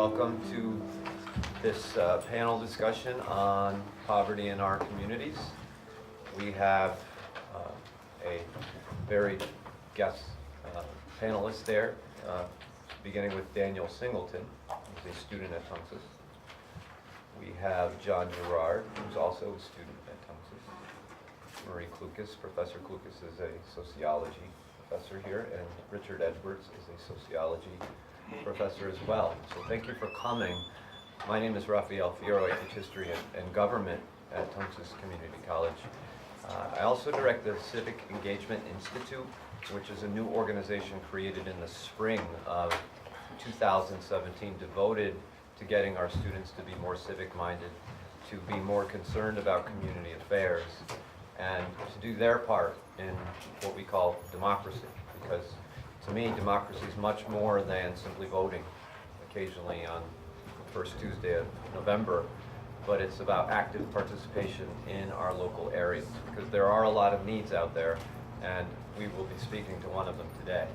Welcome to this panel discussion on poverty in our communities. We have a varied guest panelists there, beginning with Daniel Singleton, who's a student at Tunxis. We have John Gerard, who's also a student at Tunxis. Marie Klukas, Professor Klukas is a sociology professor here, and Richard Edwards is a sociology professor as well. So thank you for coming. My name is Rafael Fierro. I teach history and government at Tunxis Community College. I also direct the Civic Engagement Institute, which is a new organization created in the spring of 2017, devoted to getting our students to be more civic-minded, to be more concerned about community affairs, and to do their part in what we call democracy. Because to me, democracy is much more than simply voting occasionally on the first Tuesday of November, but it's about active participation in our local areas, because there are a lot of needs out there, and we will be speaking to one of them today.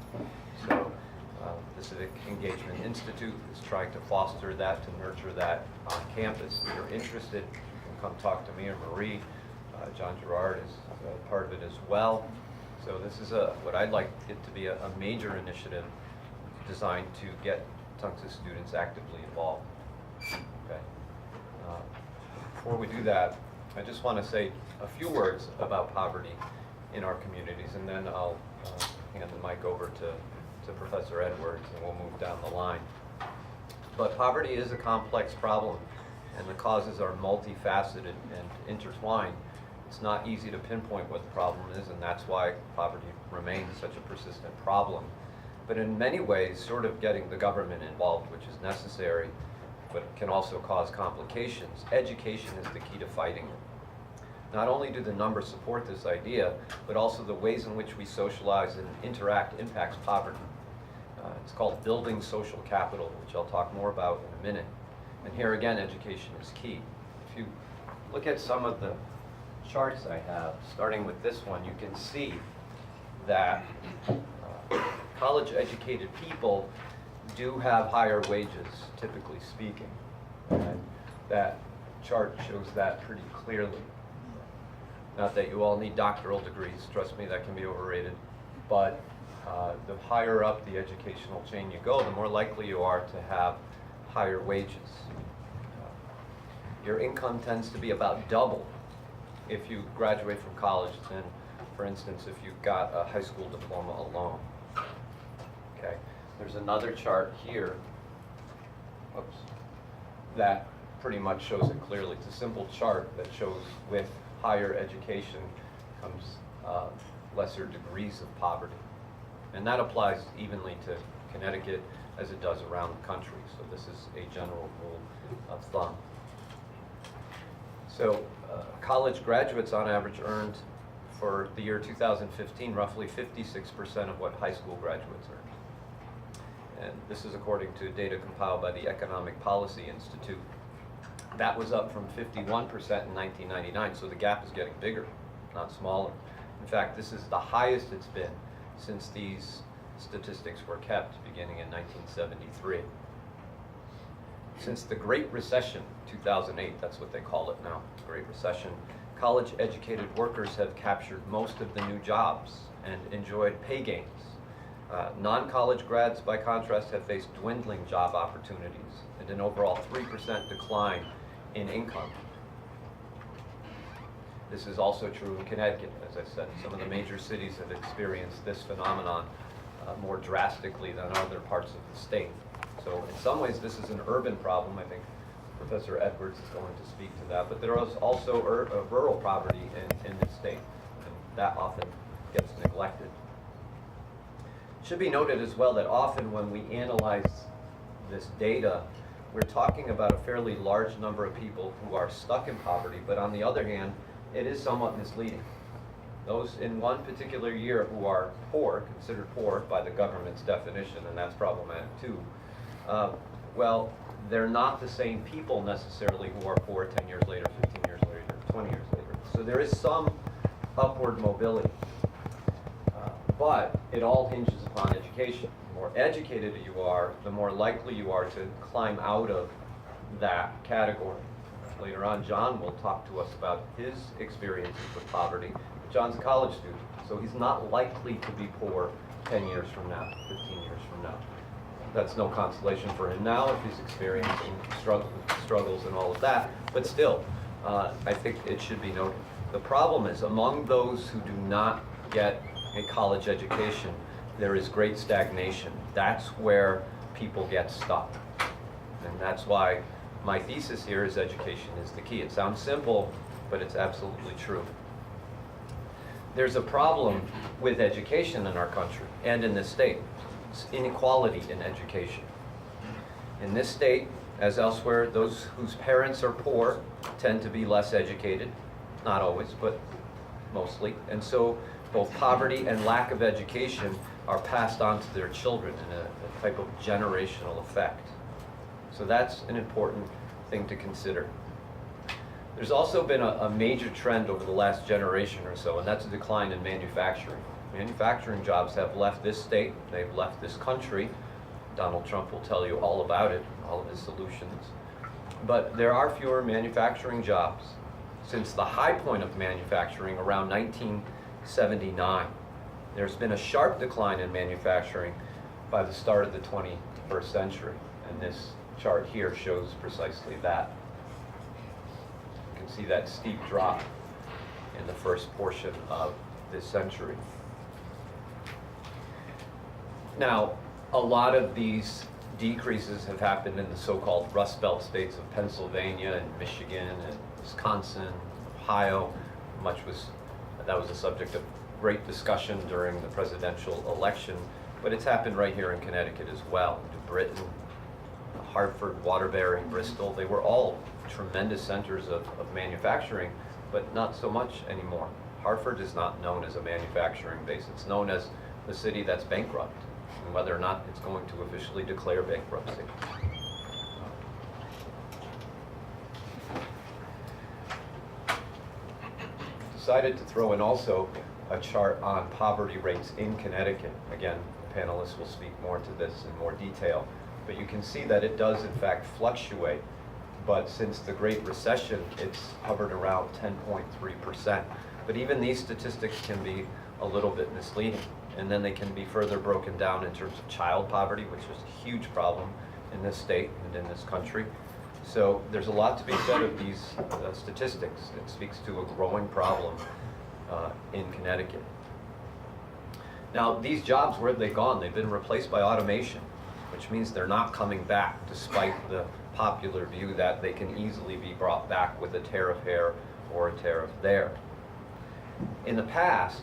So the Civic Engagement Institute is trying to foster that, to nurture that on campus. If you're interested, you can come talk to me or Marie. John Gerard is part of it as well. So this is what I'd like it to be a major initiative designed to get Tunxis students actively involved. Okay. Before we do that, I just want to say a few words about poverty in our communities, and then I'll hand the mic over to Professor Edwards, and we'll move down the line. But poverty is a complex problem, and the causes are multifaceted and intertwined. It's not easy to pinpoint what the problem is, and that's why poverty remains such a persistent problem. But in many ways, sort of getting the government involved, which is necessary, but can also cause complications. Education is the key to fighting it. Not only do the numbers support this idea, but also the ways in which we socialize and interact impacts poverty. It's called building social capital, which I'll talk more about in a minute. And here again, education is key. If you look at some of the charts I have, starting with this one, you can see that college-educated people do have higher wages, typically speaking. And that chart shows that pretty clearly. Not that you all need doctoral degrees, trust me, that can be overrated, but the higher up the educational chain you go, the more likely you are to have higher wages. Your income tends to be about double if you graduate from college than, for instance, if you've got a high school diploma alone. Okay, there's another chart here, oops, that pretty much shows it clearly. It's a simple chart that shows with higher education comes lesser degrees of poverty. And that applies evenly to Connecticut as it does around the country. So this is a general rule of thumb. So college graduates on average earned for the year 2015 roughly 56% of what high school graduates earned. And this is according to data compiled by the Economic Policy Institute. That was up from 51% in 1999, so the gap is getting bigger, not smaller. In fact, this is the highest it's been since these statistics were kept beginning in 1973. Since the Great Recession, 2008, that's what they call it now, the Great Recession, college-educated workers have captured most of the new jobs and enjoyed pay gains. Non-college grads, by contrast, have faced dwindling job opportunities and an overall 3% decline in income. This is also true in Connecticut, as I said. Some of the major cities have experienced this phenomenon more drastically than other parts of the state. So in some ways, this is an urban problem. I think Professor Edwards is going to speak to that. But there is also rural poverty in the state, and that often gets neglected. It should be noted as well that often when we analyze this data, we're talking about a fairly large number of people who are stuck in poverty, but on the other hand, it is somewhat misleading. Those in one particular year who are poor, considered poor by the government's definition, and that's problematic too, well, they're not the same people necessarily who are poor 10 years later, 15 years later, 20 years later. So there is some upward mobility, but it all hinges upon education. more educated you are, the more likely you are to climb out of that category. Later on, John will talk to us about his experiences with poverty. John's a college student, so he's not likely to be poor 10 years from now, 15 years from now. That's no consolation for him now if he's experiencing struggles and all of that, but still, I think it should be noted. The problem is, among those who do not get a college education, there is great stagnation. That's where people get stuck. And that's why my thesis here is education is the key. It sounds simple, but it's absolutely true. There's a problem with education in our country and in this state. It's inequality in education. In this state, as elsewhere, those whose parents are poor tend to be less educated. Not always, but mostly. And so both poverty and lack of education are passed on to their children in a type of generational effect. So that's an important thing to consider. There's also been a major trend over the last generation or so, and that's a decline in manufacturing. Manufacturing jobs have left this state, they've left this country. Donald Trump will tell you all about it, all of his solutions. But there are fewer manufacturing jobs. Since the high point of manufacturing around 1979, there's been a sharp decline in manufacturing by the start of the 21st century. And this chart here shows precisely that. You can see that steep drop in the first portion of this century. Now, a lot of these decreases have happened in the so-called Rust Belt states of Pennsylvania and Michigan and Wisconsin, Ohio. That was a subject of great discussion during the presidential election, but it's happened right here in Connecticut as well. New Britain, Hartford, Waterbury, Bristol, they were all tremendous centers of manufacturing, but not so much anymore. Hartford is not known as a manufacturing base. It's known as the city that's bankrupt, and whether or not it's going to officially declare bankruptcy. Decided to throw in also a chart on poverty rates in Connecticut. Again, the panelists will speak more to this in more detail, but you can see that it does in fact fluctuate. But since the Great Recession, it's hovered around 10.3%. But even these statistics can be a little bit misleading. And then they can be further broken down in terms of child poverty, which is a huge problem in this state and in this country. So there's a lot to be said of these statistics. It speaks to a growing problem in Connecticut. Now, these jobs, where have they gone? They've been replaced by automation, which means they're not coming back, despite the popular view that they can easily be brought back with a tariff here or a tariff there. In the past,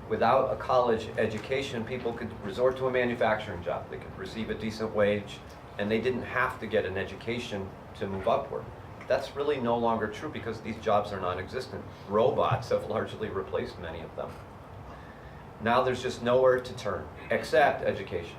without a college education, people could resort to a manufacturing job. They could receive a decent wage, and they didn't have to get an education to move upward. That's really no longer true because these jobs are non-existent. Robots have largely replaced many of them. Now there's just nowhere to turn except education.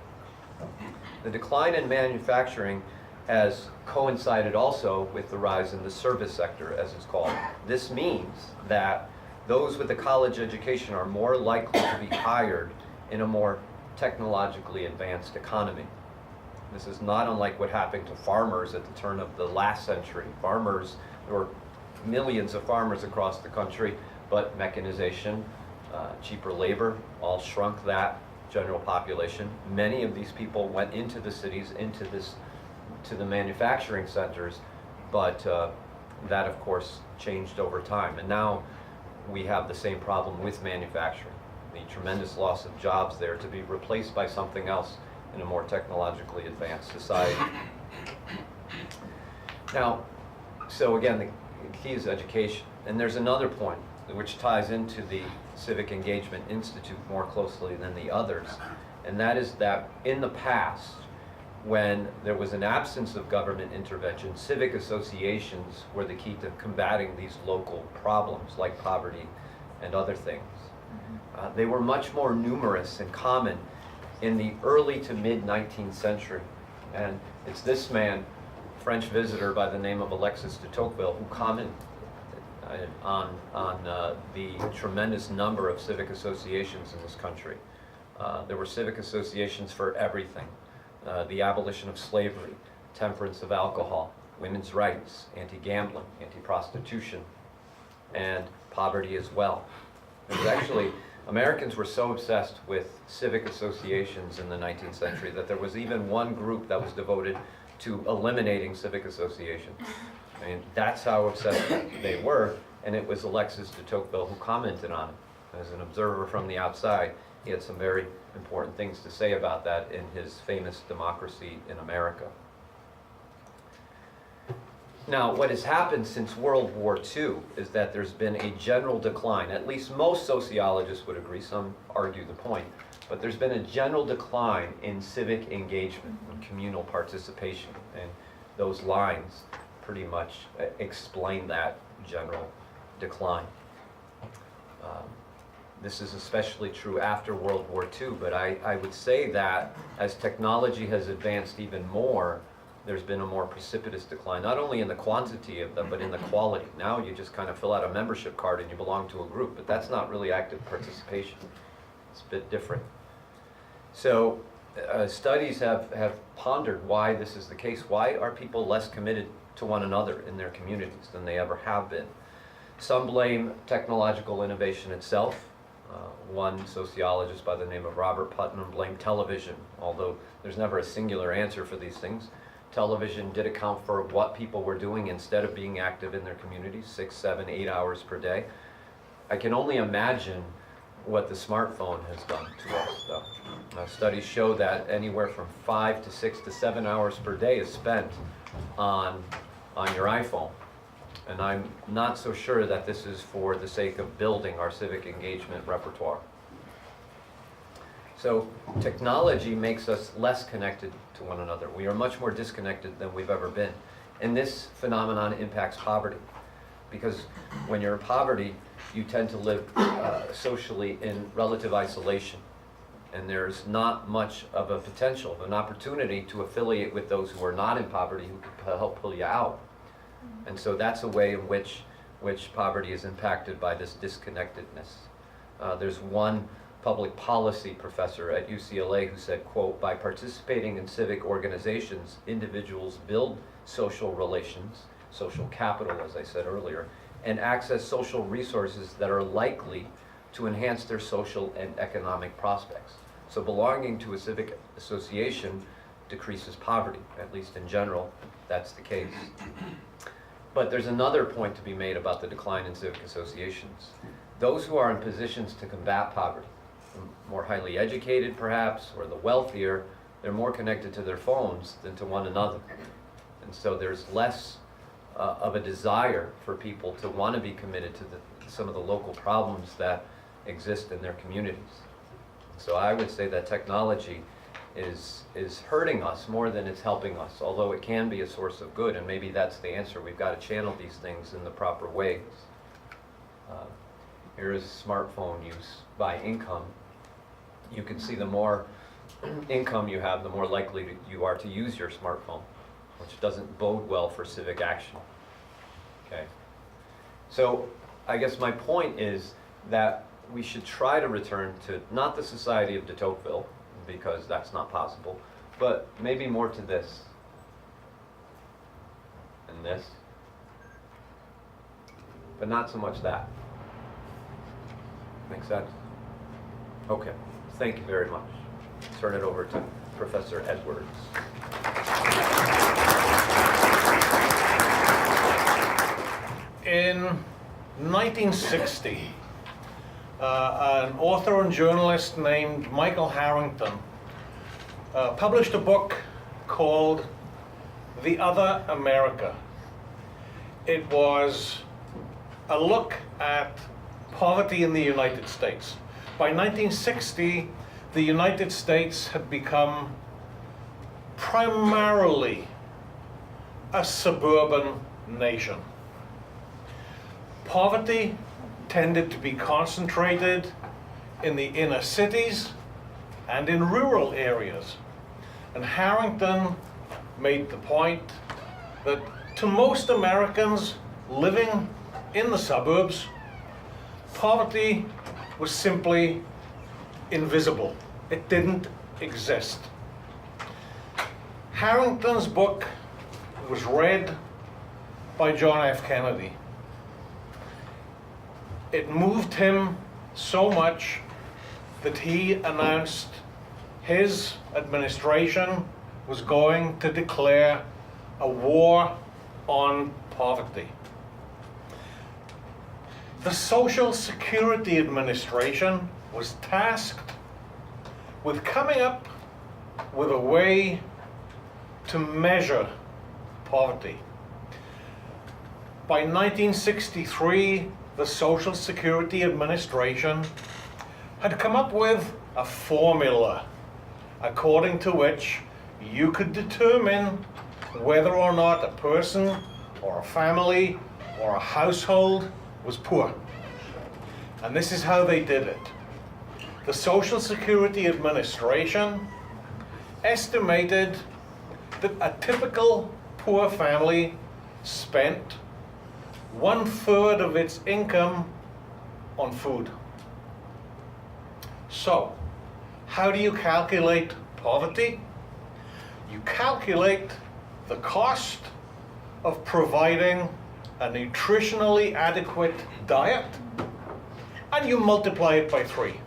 The decline in manufacturing has coincided also with the rise in the service sector, as it's called. This means that those with a college education are more likely to be hired in a more technologically advanced economy. This is not unlike what happened to farmers at the turn of the last century. Farmers, there were millions of farmers across the country, but mechanization, cheaper labor, all shrunk that general population. Many of these people went into the cities, to the manufacturing centers, but that of course changed over time. And now we have the same problem with manufacturing. The tremendous loss of jobs there to be replaced by something else in a more technologically advanced society. Now, so again, the key is education. And there's another point which ties into the Civic Engagement Institute more closely than the others, and that is that in the past, when there was an absence of government intervention, civic associations were the key to combating these local problems like poverty and other things. They were much more numerous and common in the early to mid 19th century. And it's this man, French visitor by the name of Alexis de Tocqueville, who commented on the tremendous number of civic associations in this country. There were civic associations for everything. The abolition of slavery, temperance of alcohol, women's rights, anti-gambling, anti-prostitution, and poverty as well. It was actually, Americans were so obsessed with civic associations in the 19th century that there was even one group that was devoted to eliminating civic associations. I mean, that's how obsessed they were, and it was Alexis de Tocqueville who commented on it. As an observer from the outside, he had some very important things to say about that in his famous Democracy in America. Now, what has happened since World War II is that there's been a general decline. At least most sociologists would agree, some argue the point, but there's been a general decline in civic engagement and communal participation, and those lines pretty much explain that general decline. This is especially true after World War II, but I would say that as technology has advanced even more, there's been a more precipitous decline, not only in the quantity of them, but in the quality. Now you just kind of fill out a membership card and you belong to a group, but that's not really active participation. It's a bit different. So studies have pondered why this is the case. Why are people less committed to one another in their communities than they ever have been? Some blame technological innovation itself. One sociologist by the name of Robert Putnam blamed television, although there's never a singular answer for these things. Television did account for what people were doing instead of being active in their communities, 6, 7, 8 hours per day. I can only imagine what the smartphone has done to us, though. Studies show that anywhere from 5 to 6 to 7 hours per day is spent on your iPhone. And I'm not so sure that this is for the sake of building our civic engagement repertoire. So technology makes us less connected to one another. We are much more disconnected than we've ever been. And this phenomenon impacts poverty. Because when you're in poverty, you tend to live socially in relative isolation. And there's not much of a potential, an opportunity to affiliate with those who are not in poverty who can help pull you out. And so that's a way in which poverty is impacted by this disconnectedness. There's one public policy professor at UCLA who said, quote, "By participating in civic organizations, individuals build social relations, social capital, as I said earlier, and access social resources that are likely to enhance their social and economic prospects." So belonging to a civic association decreases poverty, at least in general, that's the case. But there's another point to be made about the decline in civic associations. Those who are in positions to combat poverty, the more highly educated perhaps, or the wealthier, they're more connected to their phones than to one another. And so there's less of a desire for people to want to be committed to some of the local problems that exist in their communities. So I would say that technology is hurting us more than it's helping us, although it can be a source of good, and maybe that's the answer. We've got to channel these things in the proper ways. Here is smartphone use by income. You can see the more income you have, the more likely you are to use your smartphone, which doesn't bode well for civic action. Okay. So I guess my point is that we should try to return to not the society of de Tocqueville, because that's not possible, but maybe more to this and this, but not so much that. Make sense? Okay, thank you very much. Turn it over to Professor Edwards. In 1960, an author and journalist named Michael Harrington published a book called The Other America. It was a look at poverty in the United States. By 1960, the United States had become primarily a suburban nation. Poverty tended to be concentrated in the inner cities and in rural areas. And Harrington made the point that to most Americans living in the suburbs, poverty was simply invisible. It didn't exist. Harrington's book was read by John F. Kennedy. It moved him so much that he announced his administration was going to declare a war on poverty. The Social Security Administration was tasked with coming up with a way to measure poverty. By 1963, the Social Security Administration had come up with a formula according to which you could determine whether or not a person or a family or a household was poor. And this is how they did it. The Social Security Administration estimated that a typical poor family spent 1/3 of its income on food. So, how do you calculate poverty? You calculate the cost of providing a nutritionally adequate diet, and you multiply it by 3.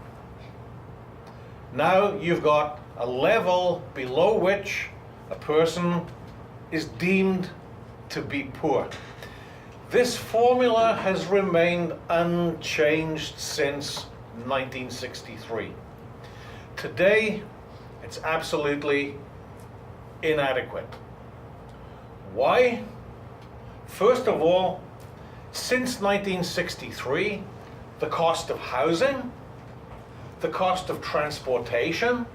Now you've got a level below which a person is deemed to be poor. This formula has remained unchanged since 1963. Today, it's absolutely inadequate. Why? First of all, since 1963, the cost of housing, the cost of transportation,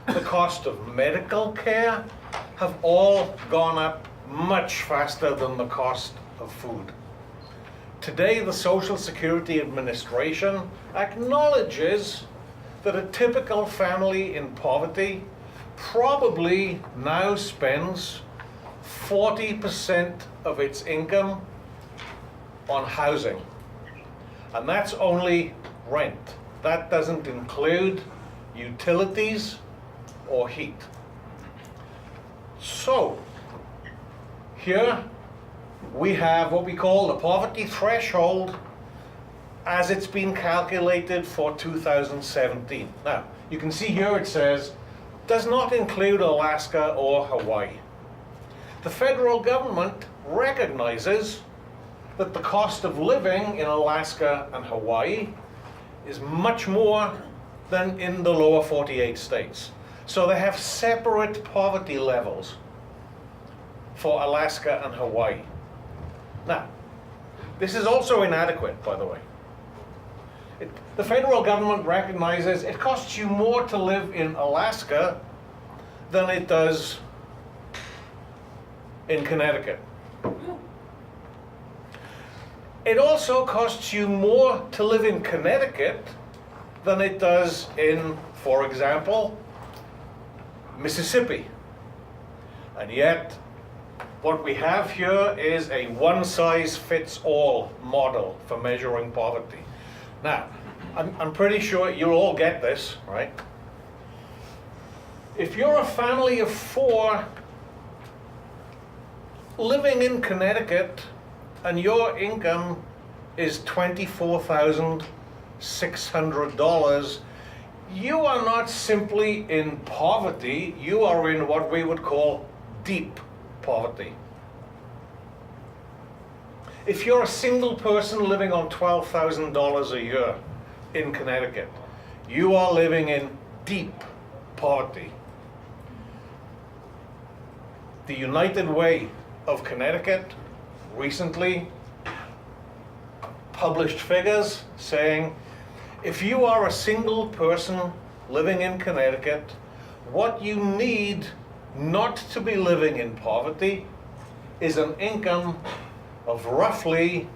the cost of medical care have all gone up much faster than the cost of food. Today, the Social Security Administration acknowledges that a typical family in poverty probably now spends 40% of its income on housing. And that's only rent. That doesn't include utilities or heat. So, here we have what we call the poverty threshold as it's been calculated for 2017. Now, you can see here it says, does not include Alaska or Hawaii. The federal government recognizes that the cost of living in Alaska and Hawaii is much more than in the lower 48 states. So they have separate poverty levels for Alaska and Hawaii. Now, this is also inadequate, by the way. The federal government recognizes it costs you more to live in Alaska than it does in Connecticut. It also costs you more to live in Connecticut than it does in, for example, Mississippi. And yet, what we have here is a one-size-fits-all model for measuring poverty. Now, I'm pretty sure you'll all get this, right? If you're a family of 4 living in Connecticut and your income is $24,600, you are not simply in poverty, you are in what we would call deep poverty. If you're a single person living on $12,000 a year in Connecticut, you are living in deep poverty. The United Way of Connecticut recently published figures saying if you are a single person living in Connecticut, what you need not to be living in poverty is an income of roughly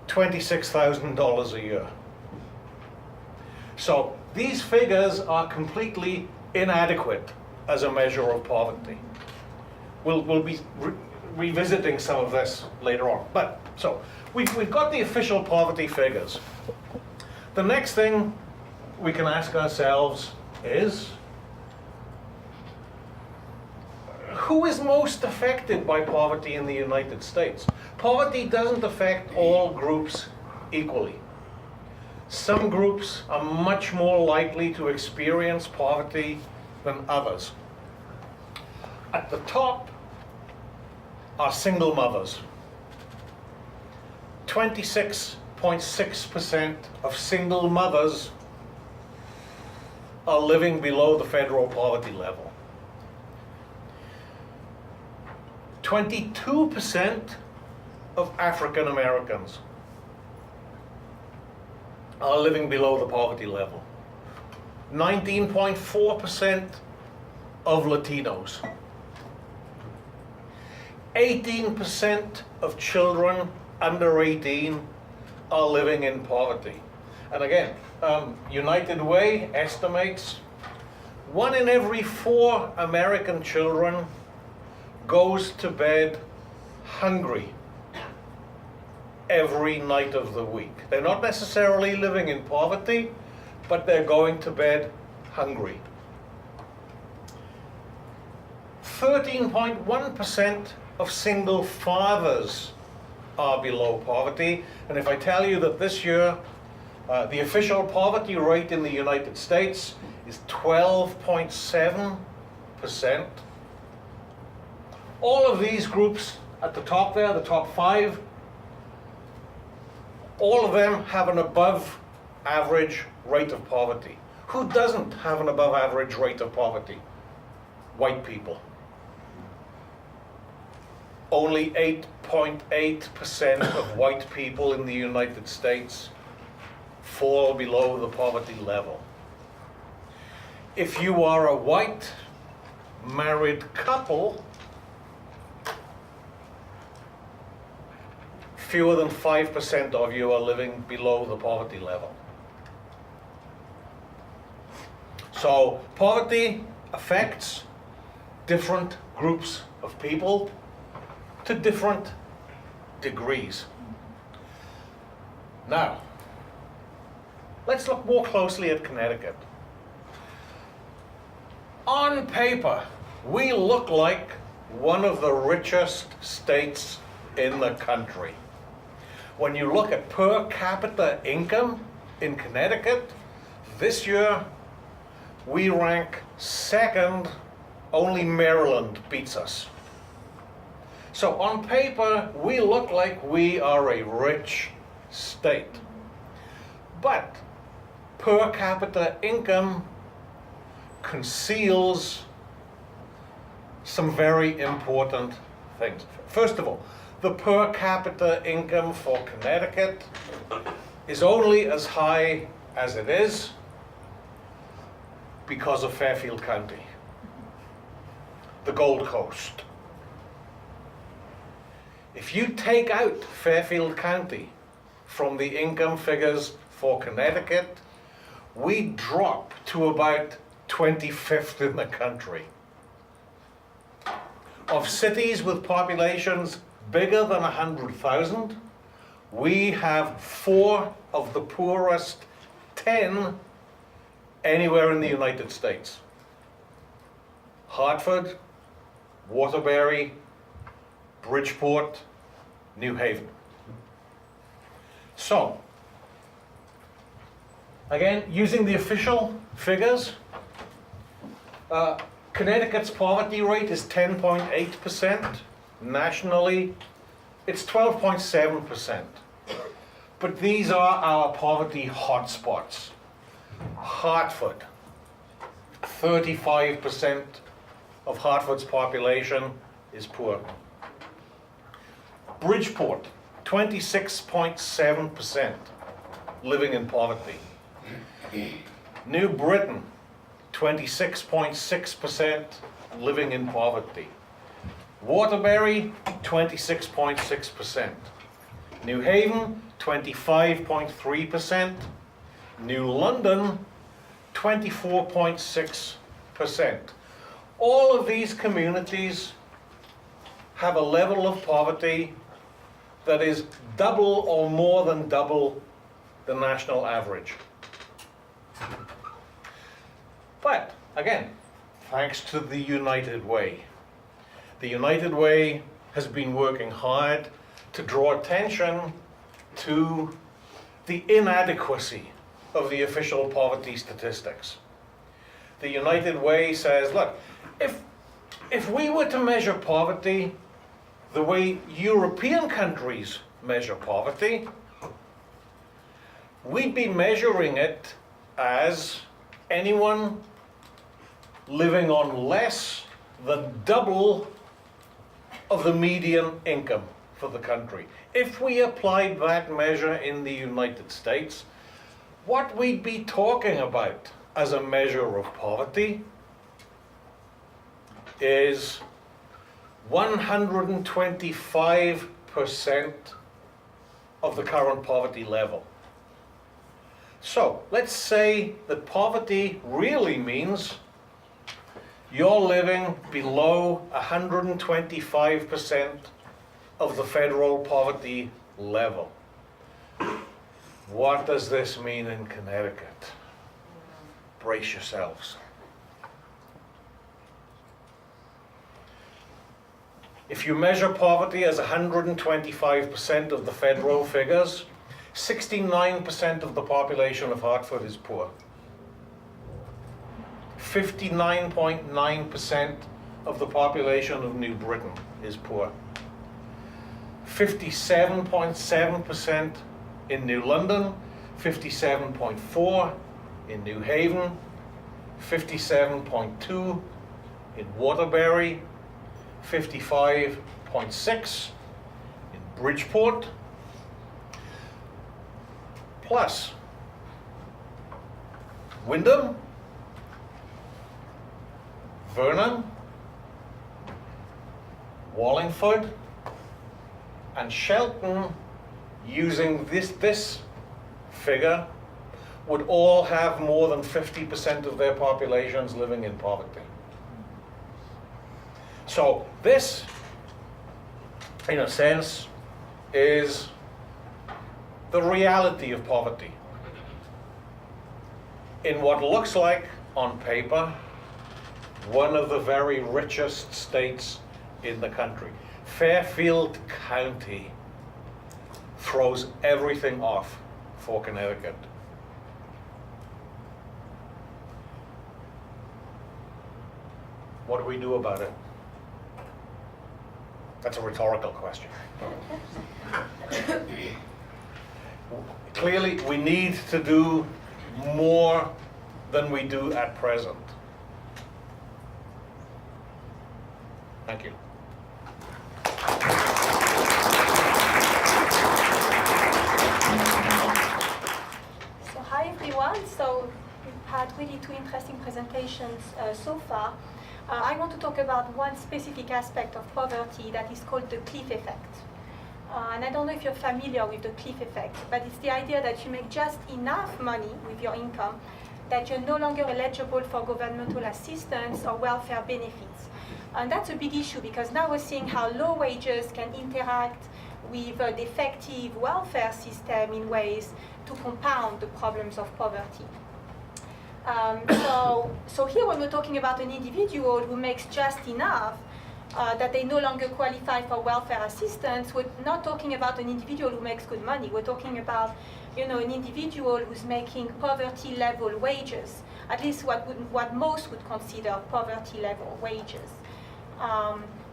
$26,000 a year. So these figures are completely inadequate as a measure of poverty. We'll be revisiting some of this later on. But so we've got the official poverty figures. The next thing we can ask ourselves is, who is most affected by poverty in the United States? Poverty doesn't affect all groups equally. Some groups are much more likely to experience poverty than others. At the top are single mothers. 26.6% of single mothers are living below the federal poverty level. 22% of African Americans are living below the poverty level. 19.4% of Latinos. 18% of children under 18 are living in poverty. And again, United Way estimates 1 in every 4 American children goes to bed hungry every night of the week. They're not necessarily living in poverty, but they're going to bed hungry. 13.1% of single fathers are below poverty. And if I tell you that this year the official poverty rate in the United States is 12.7%, all of these groups at the top there, the top 5, all of them have an above average rate of poverty. Who doesn't have an above average rate of poverty? White people. Only 8.8% of white people in the United States fall below the poverty level. If you are a white married couple, fewer than 5% of you are living below the poverty level. So poverty affects different groups of people to different degrees. Now, let's look more closely at Connecticut. On paper, we look like one of the richest states in the country. When you look at per capita income in Connecticut, this year we rank second, only Maryland beats us. So on paper, we look like we are a rich state. But per capita income conceals some very important things. First of all, the per capita income for Connecticut is only as high as it is because of Fairfield County, the Gold Coast. If you take out Fairfield County from the income figures for Connecticut, we drop to about 25th in the country. Of cities with populations bigger than 100,000, we have 4 of the poorest 10 anywhere in the United States. Hartford, Waterbury, Bridgeport, New Haven. So, again, using the official figures, Connecticut's poverty rate is 10.8%. Nationally, it's 12.7%. But these are our poverty hotspots. Hartford, 35% of Hartford's population is poor. Bridgeport, 26.7% living in poverty. New Britain, 26.6% living in poverty. Waterbury, 26.6%. New Haven, 25.3%. New London, 24.6%. All of these communities have a level of poverty that is double or more than double the national average. But, again, thanks to the United Way. The United Way has been working hard to draw attention to the inadequacy of the official poverty statistics. The United Way says, look, if we were to measure poverty the way European countries measure poverty, we'd be measuring it as anyone living on less than double of the median income for the country. If we applied that measure in the United States, what we'd be talking about as a measure of poverty is 125% of the current poverty level. So let's say that poverty really means you're living below 125% of the federal poverty level. What does this mean in Connecticut? Brace yourselves. If you measure poverty as 125% of the federal figures, 69% of the population of Hartford is poor. 59.9% of the population of New Britain is poor. 57.7% in New London, 57.4% in New Haven, 57.2% in Waterbury, 55.6% in Bridgeport, plus Wyndham, Vernon, Wallingford, and Shelton, using this figure, would all have more than 50% of their populations living in poverty. So this, in a sense, is the reality of poverty. In what looks like, on paper, one of the very richest states in the country. Fairfield County throws everything off for Connecticut. What do we do about it? That's a rhetorical question. Clearly, we need to do more than we do at present. Thank you. So hi everyone. So we've had really two interesting presentations so far. I want to talk about one specific aspect of poverty that is called the cliff effect. And I don't know if you're familiar with the cliff effect, but it's the idea that you make just enough money with your income that you're no longer eligible for governmental assistance or welfare benefits. And that's a big issue because now we're seeing how low wages can interact with a defective welfare system in ways to compound the problems of poverty. So here when we're talking about an individual who makes just enough that they no longer qualify for welfare assistance, we're not talking about an individual who makes good money. We're talking about, an individual who's making poverty level wages, at least what most would consider poverty level wages.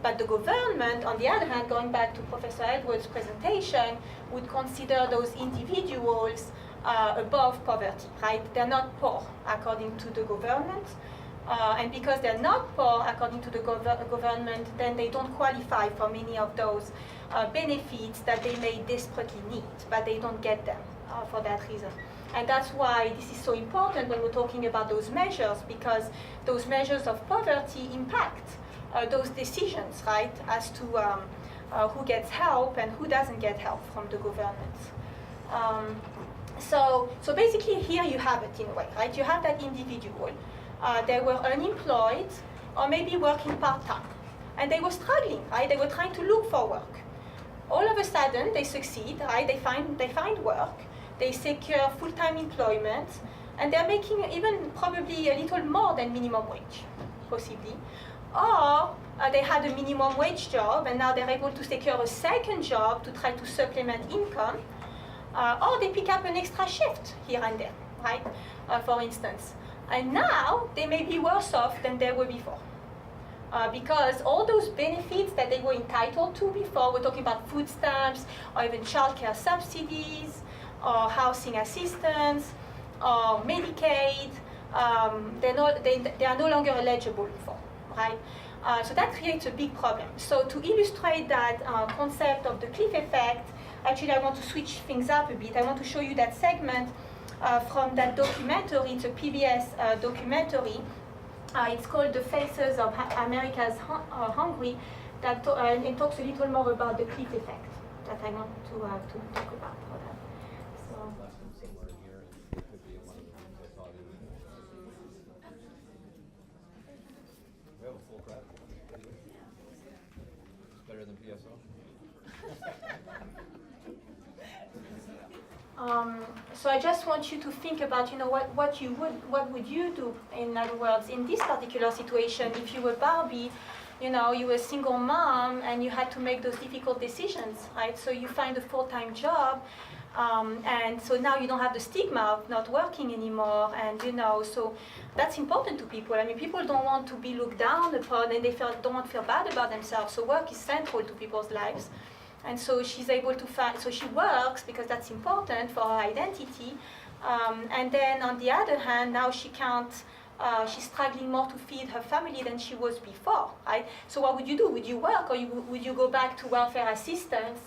But the government, on the other hand, going back to Professor Edwards' presentation, would consider those individuals above poverty, right? They're not poor according to the government. And because they're not poor according to the government, then they don't qualify for many of those benefits that they may desperately need, but they don't get them for that reason. And that's why this is so important when we're talking about those measures, because those measures of poverty impact those decisions, right, as to who gets help and who doesn't get help from the government. So basically here you have it in a way, right? You have that individual. They were unemployed or maybe working part-time. And they were struggling, right? They were trying to look for work. All of a sudden they succeed, right? They find work. They secure full-time employment. and they're making even probably a little more than minimum wage, possibly. Or they had a minimum wage job and now they're able to secure a second job to try to supplement income. Or they pick up an extra shift here and there, right? For instance. And now they may be worse off than they were before. Because all those benefits that they were entitled to before, we're talking about food stamps, or even childcare subsidies, or housing assistance, or Medicaid, they are no longer eligible for, right? So that creates a big problem. So to illustrate that concept of the cliff effect, actually I want to switch things up a bit. I want to show you that segment from that documentary. It's a PBS documentary. It's called The Faces of America's Hungry, that it talks a little more about the cliff effect that I want to talk about for that. So. We have a full crowd. It's better than PSO. So I just want you to think about, what would you do, in other words, in this particular situation, if you were Barbie, you were a single mom and you had to make those difficult decisions, right? So you find a full-time job, and so now you don't have the stigma of not working anymore, and so that's important to people. I mean, people don't want to be looked down upon, and they don't want to feel bad about themselves. So work is central to people's lives. And so she's able to so she works because that's important for her identity. And then on the other hand, now she can't, she's struggling more to feed her family than she was before, right? So what would you do? Would you work, or would you go back to welfare assistance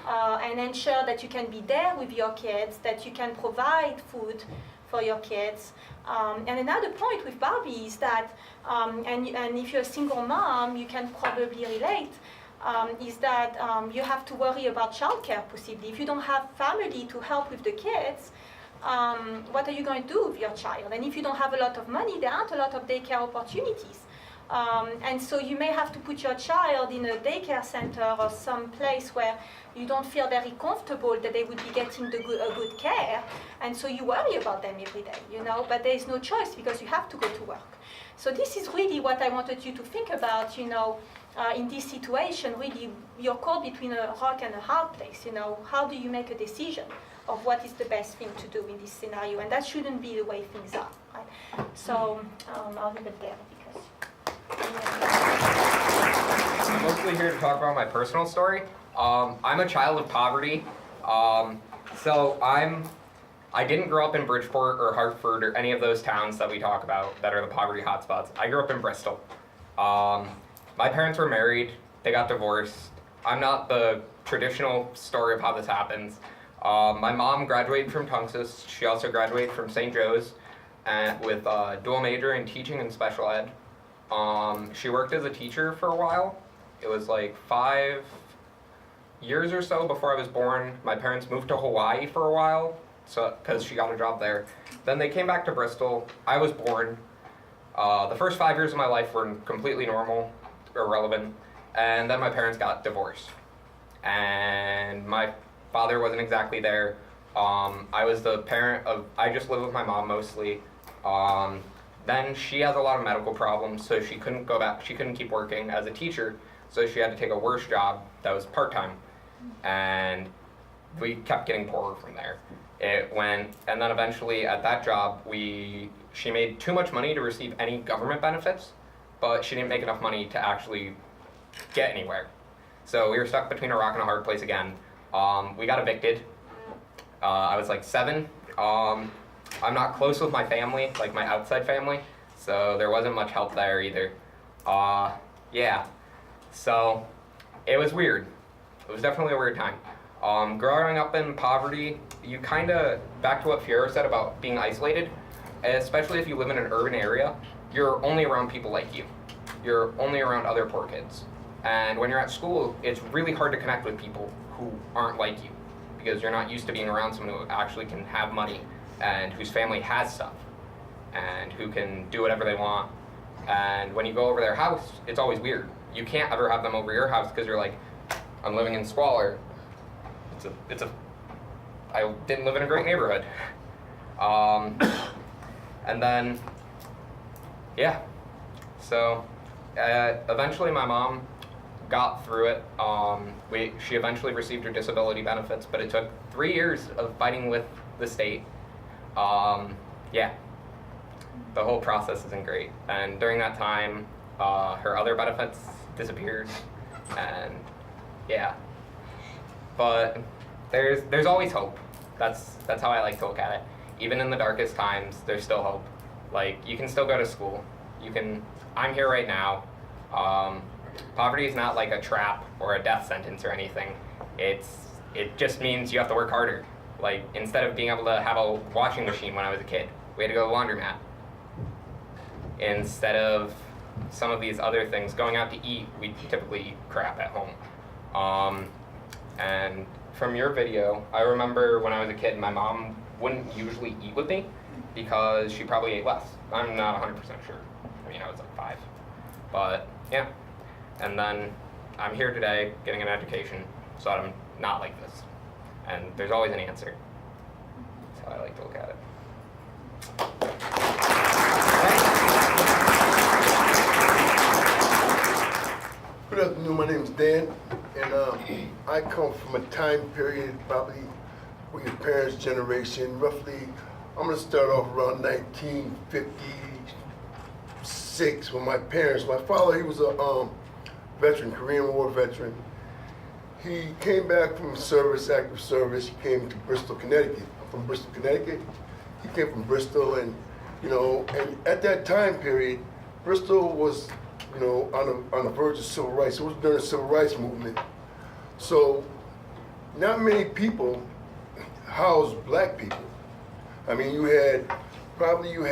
and ensure that you can be there with your kids, that you can provide food for your kids? And another point with Barbie is that, and if you're a single mom, you can probably relate, is that you have to worry about childcare possibly. If you don't have family to help with the kids, what are you going to do with your child? And if you don't have a lot of money, there aren't a lot of daycare opportunities. And so you may have to put your child in a daycare center or some place where you don't feel very comfortable that they would be getting a good care. And so you worry about them every day, but there is no choice because you have to go to work. So this is really what I wanted you to think about, in this situation. Really, you're caught between a rock and a hard place. How do you make a decision of what is the best thing to do in this scenario? And that shouldn't be the way things are, right? So I'll leave it there because. I'm mostly here to talk about my personal story. I'm a child of poverty. So I didn't grow up in Bridgeport or Hartford or any of those towns that we talk about that are the poverty hotspots. I grew up in Bristol. My parents were married, they got divorced. I'm not the traditional story of how this happens. My mom graduated from Tunxis. She also graduated from St. Joe's with a dual major in teaching and special ed. She worked as a teacher for a while. It was like 5 years or so before I was born. My parents moved to Hawaii for a while, because she got a job there. Then they came back to Bristol. I was born. The first 5 years of my life were completely normal, irrelevant, and then my parents got divorced. And my father wasn't exactly there. I was the parent of, I just lived with my mom mostly. Then she has a lot of medical problems, so she couldn't go back, she couldn't keep working as a teacher, so she had to take a worse job that was part-time. And we kept getting poorer from there. It went, and then eventually at that job, she made too much money to receive any government benefits, but she didn't make enough money to actually get anywhere. So we were stuck between a rock and a hard place again. We got evicted. I was like 7. I'm not close with my family, like my outside family, so there wasn't much help there either. Yeah, so it was weird. It was definitely a weird time. Growing up in poverty, you kind of, back to what Fiora said about being isolated, especially if you live in an urban area, you're only around people like you. You're only around other poor kids. And when you're at school, it's really hard to connect with people who aren't like you, because you're not used to being around someone who actually can have money and whose family has stuff and who can do whatever they want. And when you go over their house, it's always weird. You can't ever have them over your house because you're like, I'm living in squalor. I didn't live in a great neighborhood. And then, yeah. So eventually my mom got through it. She eventually received her disability benefits, but it took 3 years of fighting with the state. Yeah, the whole process isn't great. And during that time, her other benefits disappeared, and yeah. But there's always hope. That's how I like to look at it. Even in the darkest times, there's still hope. Like, you can still go to school. I'm here right now. Poverty is not like a trap or a death sentence or anything. It just means you have to work harder. Like, instead of being able to have a washing machine when I was a kid, we had to go to the laundromat. Instead of some of these other things, going out to eat, we typically eat crap at home. And from your video, I remember when I was a kid, my mom wouldn't usually eat with me because she probably ate less. I'm not 100% sure. I mean, I was like 5. But yeah. And then I'm here today getting an education so that I'm not like this. And there's always an answer. That's how I like to look at it. Good afternoon, my name is Dan, and I come from a time period probably with your parents' generation, roughly, I'm gonna start off around 1956 when my father, he was a veteran, Korean War veteran. He came back from service, active service. He came to Bristol, Connecticut. I'm from Bristol, Connecticut. He came from Bristol, and and at that time period, Bristol was, on the verge of civil rights. It was during the civil rights movement. So, not many people housed black people. I mean, you had, I believe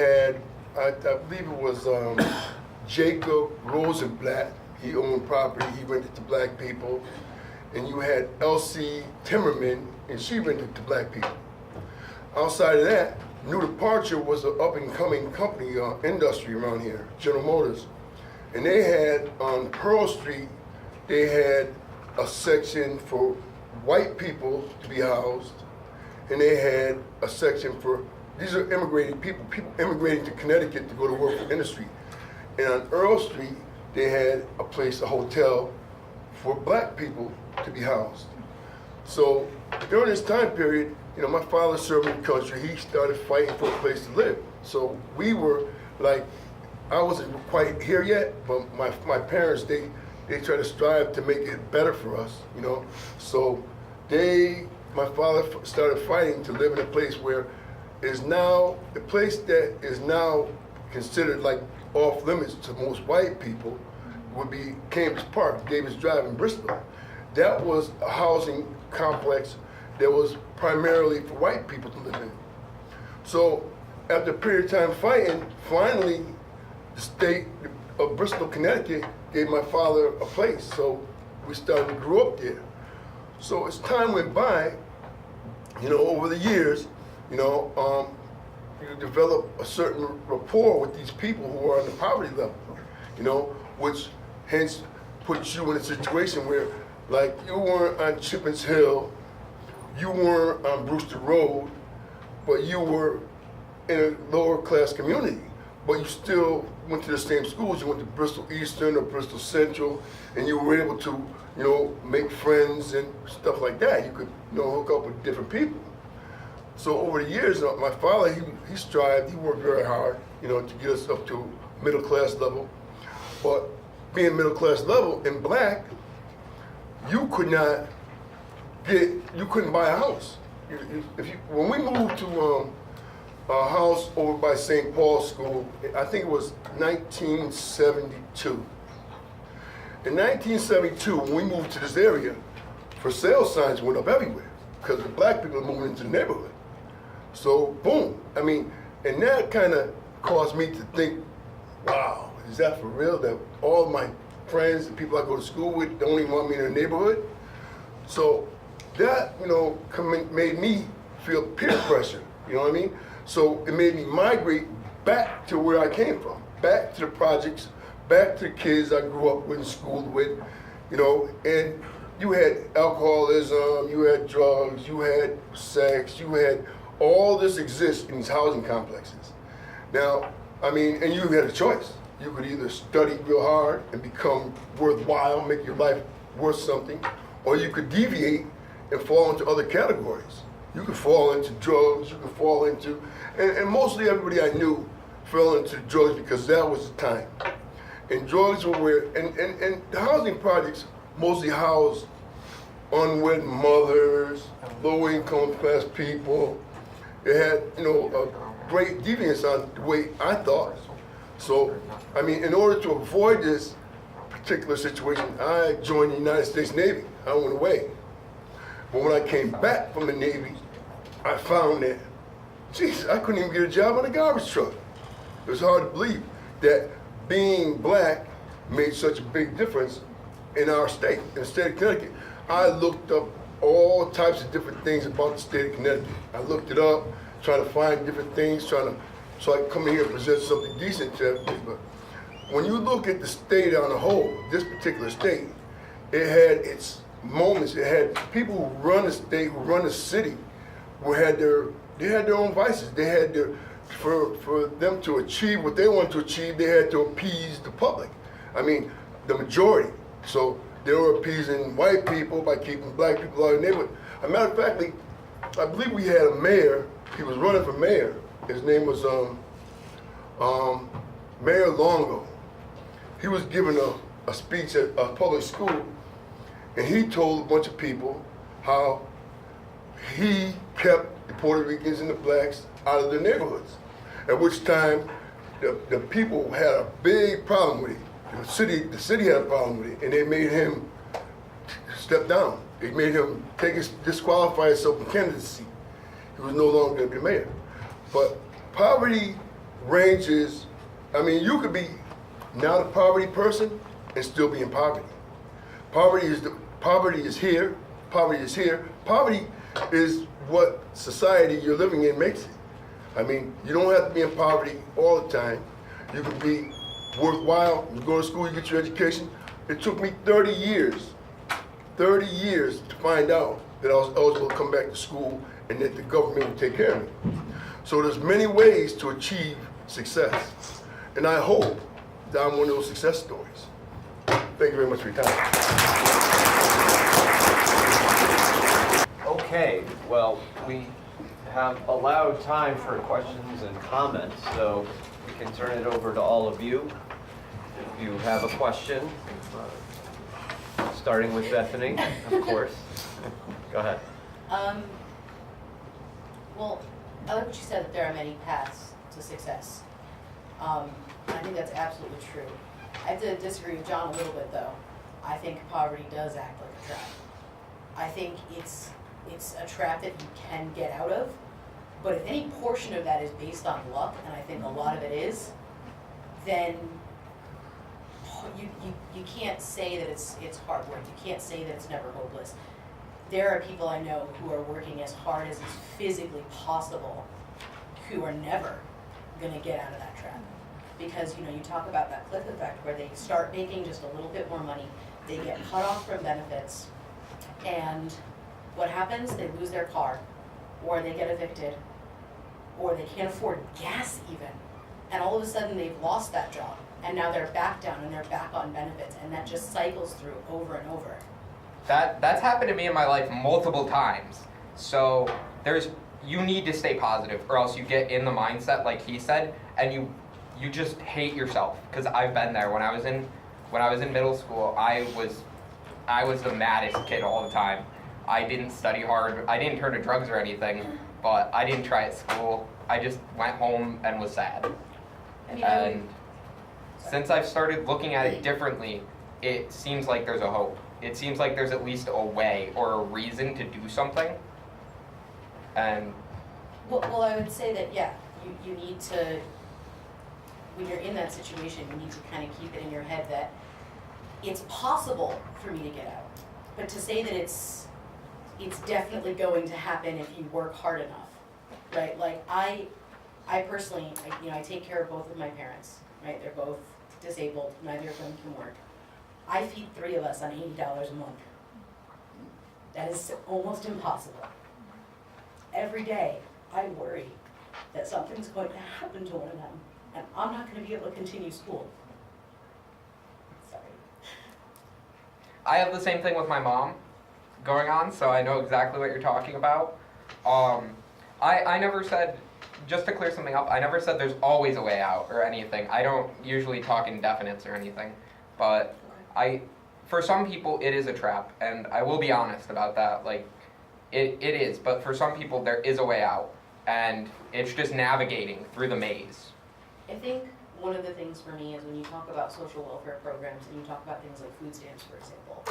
it was Jacob Rosenblatt. He owned property. He rented to black people. And you had Elsie Timmerman, and she rented to black people. Outside of that, New Departure was an up-and-coming company, industry around here, General Motors. And they had, on Pearl Street, they had a section for white people to be housed, and they had a section for, these are immigrating people immigrating to Connecticut to go to work for industry. And on Earl Street, they had a place, a hotel, for black people to be housed. So during this time period, my father served in the country. He started fighting for a place to live. So we were like, I wasn't quite here yet, but my parents, they tried to strive to make it better for us, So my father started fighting to live in a place where is now, the place that is now considered like off limits to most white people would be Cambridge Park, Davis Drive in Bristol. That was a housing complex that was primarily for white people to live in. So after a period of time fighting, finally the state of Bristol, Connecticut gave my father a place. So we grew up there. So as time went by, over the years, you develop a certain rapport with these people who are on the poverty level, which hence puts you in a situation where, like, you weren't on Chippens Hill, you weren't on Brewster Road, but you were in a lower class community, but you still went to the same schools. You went to Bristol Eastern or Bristol Central, and you were able to, make friends and stuff like that. You could, hook up with different people. So over the years, my father, he strived, he worked very hard, to get us up to middle class level. But being middle class level in black, you couldn't buy a house. When we moved to a house over by St. Paul's School, I think it was 1972. In 1972, when we moved to this area, for sale signs went up everywhere because the black people were moving into the neighborhood. So boom, and that kind of caused me to think, wow, is that for real? That all my friends, the people I go to school with, don't even want me in their neighborhood? So that, made me feel peer pressure, you know what I mean? So it made me migrate back to where I came from, back to the projects, back to the kids I grew up with and schooled with, and you had alcoholism, you had drugs, you had sex, you had all this exists in these housing complexes. Now, I mean, and you had a choice. You could either study real hard and become worthwhile, make your life worth something, or you could deviate and fall into other categories. You could fall into drugs, you could fall into, and mostly everybody I knew fell into drugs because that was the time. And drugs were where, and the housing projects mostly housed unwed mothers, low income class people. It had, you know, a great deviance on the way I thought. So, I mean, in order to avoid this particular situation, I joined the United States Navy. I went away. But when I came back from the Navy, I found that, geez, I couldn't even get a job on a garbage truck. It was hard to believe that being black made such a big difference in our state, in the state of Connecticut. I looked up all types of different things about the state of Connecticut. I looked it up, trying to find different things, so I could come in here and present something decent to everybody. But when you look at the state on the whole, this particular state, it had its moments. It had people who run the state, who run the city, they had their own vices. They had their, for them to achieve what they wanted to achieve, they had to appease the public. I mean, the majority. So they were appeasing white people by keeping black people out of the neighborhood. As a matter of fact, I believe we had a mayor. He was running for mayor. His name was Mayor Longo. He was giving a speech at a public school, and he told a bunch of people how he kept the Puerto Ricans and the blacks out of their neighborhoods. At which time, the people had a big problem with it. The city had a problem with it, and they made him step down. They made him disqualify himself from candidacy. He was no longer going to be mayor. But poverty ranges. I mean, you could be not a poverty person and still be in poverty. Poverty is here. Poverty is here. Poverty is what society you're living in makes it. I mean, you don't have to be in poverty all the time. You could be worthwhile. You go to school, you get your education. It took me 30 years to find out that I was eligible to come back to school and that the government would take care of me. So there's many ways to achieve success. And I hope that I'm one of those success stories. Thank you very much for your time. Okay, well, we have allowed time for questions and comments, so we can turn it over to all of you. If you have a question, starting with Bethany, of course. Go ahead. Well, I like what you said, that there are many paths to success. I think that's absolutely true. I have to disagree with John a little bit, though. I think poverty does act like a trap. I think it's a trap that you can get out of, but if any portion of that is based on luck, and I think a lot of it is, then you can't say that it's hard work. You can't say that it's never hopeless. There are people I know who are working as hard as is physically possible who are never going to get out of that trap. Because, you know, you talk about that cliff effect where they start making just a little bit more money, they get cut off from benefits, and what happens? They lose their car, or they get evicted, or they can't afford gas even, and all of a sudden they've lost that job, and now they're back down and they're back on benefits, and that just cycles through over and over. That's happened to me in my life multiple times. So you need to stay positive, or else you get in the mindset, like he said, and you just hate yourself. Because I've been there. When I was in middle school, I was the maddest kid all the time. I didn't study hard. I didn't turn to drugs or anything, but I didn't try at school. I just went home and was sad. And since I've started looking at it differently, it seems like there's a hope. It seems like there's at least a way or a reason to do something. And Well, I would say that, yeah, you need to, when you're in that situation, you need to kind of keep it in your head that it's possible for me to get out. But to say that it's definitely going to happen if you work hard enough, right? Like I personally, I take care of both of my parents, right? They're both disabled, neither of them can work. I feed 3 of us on $80 a month. That is almost impossible. Every day, I worry that something's going to happen to one of them, and I'm not gonna be able to continue school. Sorry. I have the same thing with my mom going on, so I know exactly what you're talking about. I never said, just to clear something up, I never said there's always a way out or anything. I don't usually talk in definites or anything, but for some people it is a trap, and I will be honest about that. Like, it is, but for some people there is a way out, and it's just navigating through the maze. I think one of the things for me is when you talk about social welfare programs and you talk about things like food stamps, for example,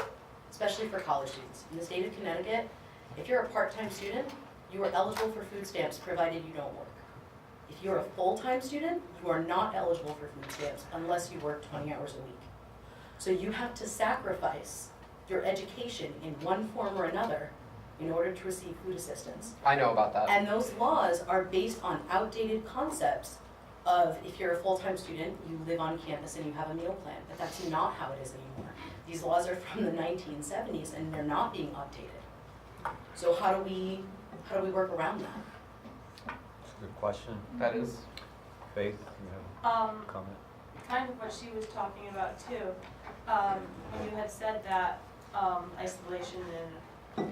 especially for college students. In the state of Connecticut, if you're a part-time student, you are eligible for food stamps provided you don't work. If you're a full-time student, you are not eligible for food stamps unless you work 20 hours a week. So you have to sacrifice your education in one form or another in order to receive food assistance. I know about that. And those laws are based on outdated concepts of if you're a full-time student, you live on campus and you have a meal plan, but that's not how it is anymore. These laws are from the 1970s and they're not being updated. So how do we work around that? That's a good question. That is. Faith, you have a comment? Kind of what she was talking about too. When you had said that isolation and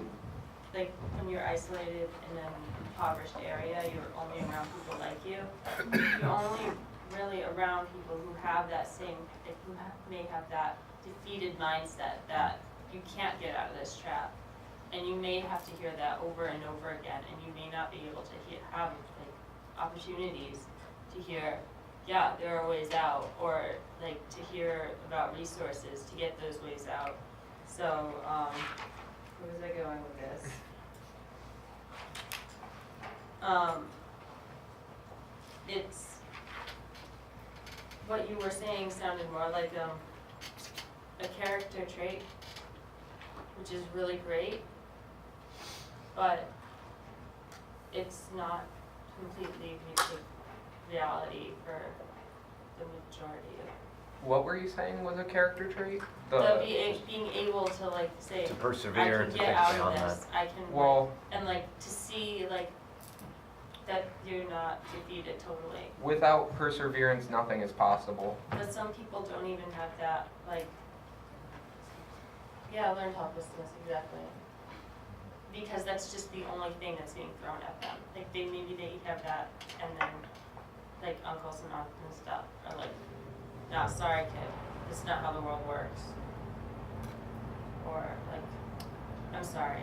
like when you're isolated in an impoverished area, you're only around people like you. You're only really around people who have that same, may have that defeated mindset that you can't get out of this trap. And you may have to hear that over and over again, and you may not be able to have like opportunities to hear, yeah, there are ways out, or like to hear about resources to get those ways out. So, where was I going with this? It's what you were saying sounded more like a character trait, which is really great, but it's not completely the reality for the majority of What were you saying was a character trait? being able to like say, To I persevere, can to get think out beyond of that. this, I can Well, and like to see like that you're not defeated totally. without perseverance, nothing is possible. But some people don't even have that, like, yeah, learned helplessness, exactly. Because that's just the only thing that's being thrown at them. Like maybe they have that, and then like uncles and aunts and stuff are like, "Nah, sorry kid, this is not how the world works." Or like, "I'm sorry,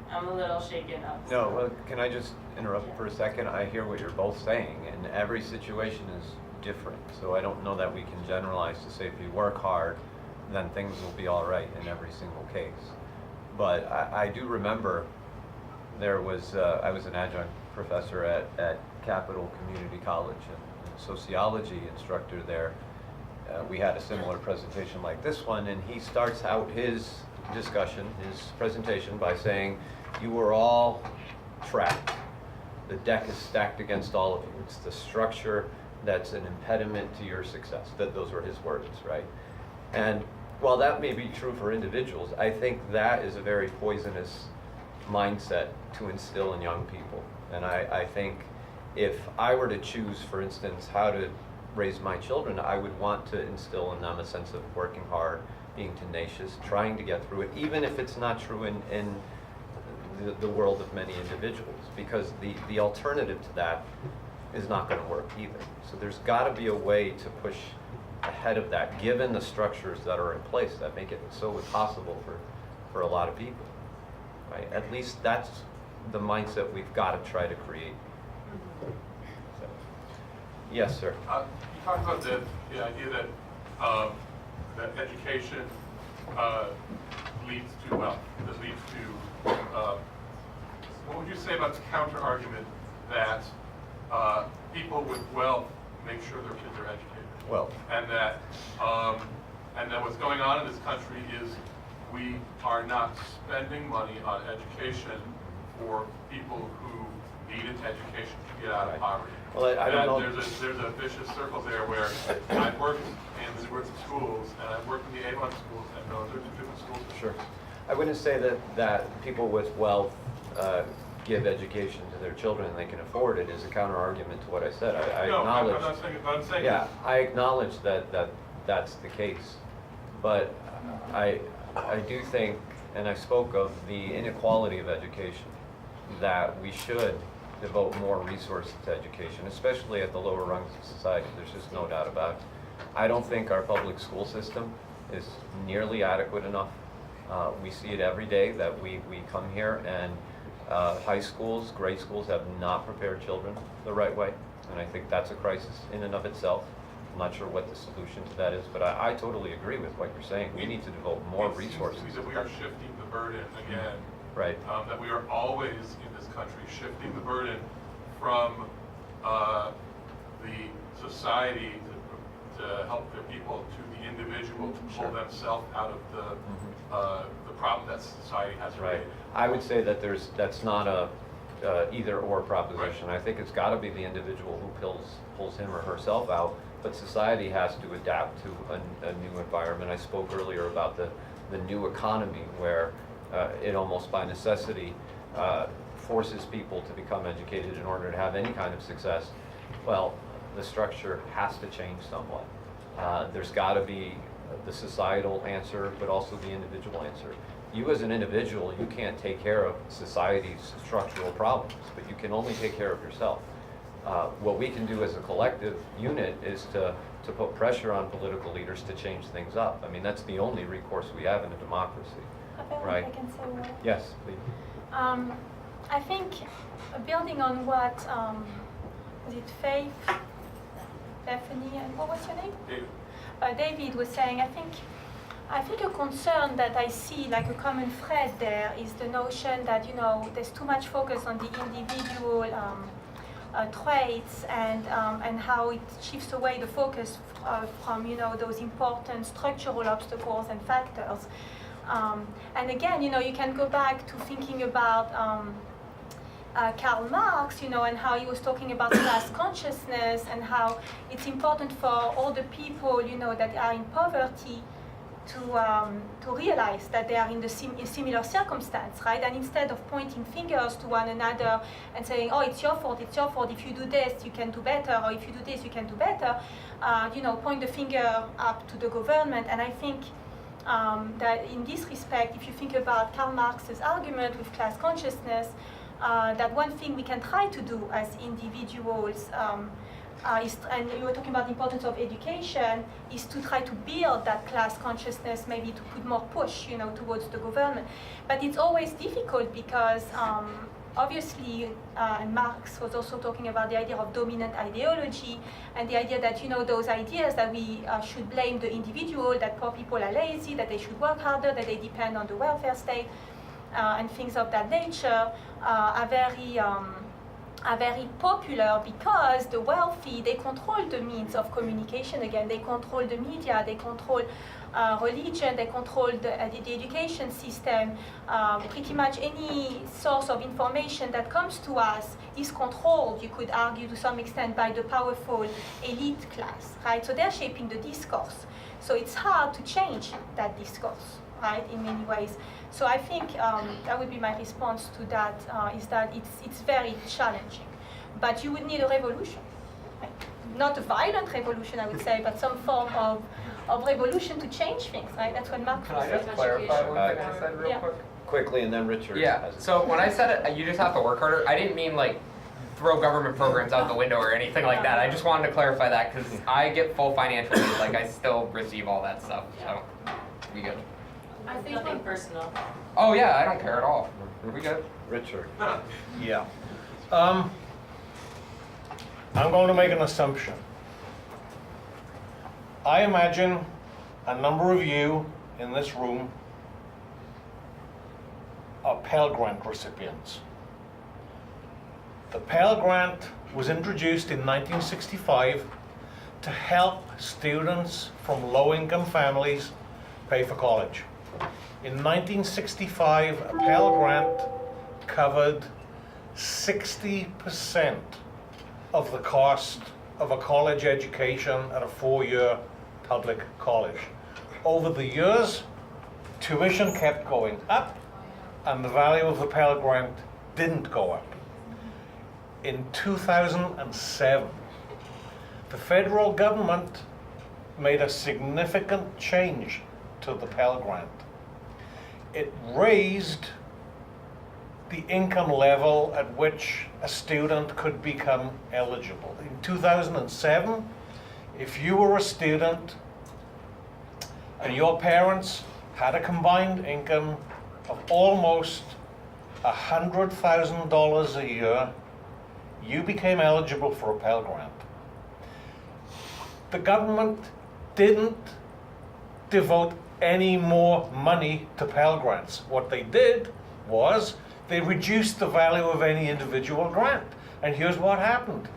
I'm a little shaken up." No, well, can I just interrupt for a second? I hear what you're both saying, and every situation is different. So I don't know that we can generalize to say if you work hard, then things will be all right in every single case. But I do remember there was, I was an adjunct professor at Capital Community College and sociology instructor there. We had a similar presentation like this one, and he starts out his discussion, his presentation by saying, you were all trapped. The deck is stacked against all of you. It's the structure that's an impediment to your success. Those were his words, right? And while that may be true for individuals, I think that is a very poisonous mindset to instill in young people. And I think if I were to choose, for instance, how to raise my children, I would want to instill in them a sense of working hard, being tenacious, trying to get through it, even if it's not true in the world of many individuals, because the alternative to that is not going to work either. So there's got to be a way to push ahead of that, given the structures that are in place that make it so impossible for a lot of people, right? At least that's the mindset we've got to try to create. So, yes, sir. You talked about the idea that that education leads to wealth, that leads to, what would you say about the counter argument that people with wealth make sure their kids are educated? Well, And that what's going on in this country is we are not spending money on education for people who need an education to get out of poverty. well, I don't know. And there's a vicious circle there where I've worked in the sorts of schools, and I've worked in the Avon schools, and those are two different schools. Sure. I wouldn't say that people with wealth give education to their children and they can afford it is a counter argument to what I said. I No, acknowledge. I'm not saying it, but I'm saying. Yeah, I acknowledge that's the case, but I do think, and I spoke of the inequality of education, that we should devote more resources to education, especially at the lower rungs of society. There's just no doubt about it. I don't think our public school system is nearly adequate enough. We see it every day that we come here, and high schools, grade schools have not prepared children the right way, and I think that's a crisis in and of itself. I'm not sure what the solution to that is, but I totally agree with what you're saying. We need to devote more resources. It seems to me that we are shifting the burden again. Right. That we are always in this country shifting the burden from the society to help their people to the individual to pull themselves out of the problem that society has Right. created. I would say that that's not a either or proposition. I think it's got to be the individual who pulls him or herself out, but society has to adapt to a new environment. I spoke earlier about the new economy where it almost by necessity forces people to become educated in order to have any kind of success. Well, the structure has to change somewhat. There's got to be the societal answer, but also the individual answer. You as an individual, you can't take care of society's structural problems, but you can only take care of yourself. What we can do as a collective unit is to put pressure on political leaders to change things up. I mean, that's the only recourse we have in a democracy. Right. I can say one. Yes, please. I think building on what was it Faith, Bethany, and what was your name? David. David was saying, I think a concern that I see, like a common thread there, is the notion that there's too much focus on the individual traits and how it shifts away the focus from those important structural obstacles and factors. And again, you can go back to thinking about Karl Marx, and how he was talking about class consciousness and how it's important for all the people, that are in poverty to realize that they are in a similar circumstance, right? And instead of pointing fingers to one another and saying, oh, it's your fault, if you do this, you can do better, or if you do this, you can do better, point the finger up to the government. And I think that in this respect, if you think about Karl Marx's argument with class consciousness, that one thing we can try to do as individuals and you were talking about the importance of education, is to try to build that class consciousness, maybe to put more push, towards the government. But it's always difficult because obviously, and Marx was also talking about the idea of dominant ideology and the idea that, those ideas that we should blame the individual, that poor people are lazy, that they should work harder, that they depend on the welfare state, and things of that nature are very popular because the wealthy, they control the means of communication again, they control the media, they control religion, they control the education system. Pretty much any source of information that comes to us is controlled, you could argue to some extent, by the powerful elite class, right? So they're shaping the discourse. So it's hard to change that discourse, right, in many ways. So I think that would be my response to that, is that it's very challenging. But you would need a revolution. Right? Not a violent revolution, I would say, but some form of revolution to change things, right? That's what Marx Can was I saying. just clarify one thing I said real quick? Quickly, and then Richard. Yeah, so when I said it, you just have to work harder, I didn't mean like throw government programs out the window or anything like that. I just wanted to clarify that because I get full financial aid, like I still receive all that stuff, so we good. I think Nothing personal. Oh yeah, I don't care at all. We good? Richard. Yeah. I'm going to make an assumption. I imagine a number of you in this room are Pell Grant recipients. The Pell Grant was introduced in 1965 to help students from low-income families pay for college. In 1965, a Pell Grant covered 60% of the cost of a college education at a 4-year public college. Over the years, tuition kept going up and the value of the Pell Grant didn't go up. In 2007, the federal government made a significant change to the Pell Grant. It raised the income level at which a student could become eligible. In 2007, if you were a student and your parents had a combined income of almost $100,000 a year, you became eligible for a Pell Grant. The government didn't devote any more money to Pell Grants. What they did was they reduced the value of any individual grant. And here's what happened.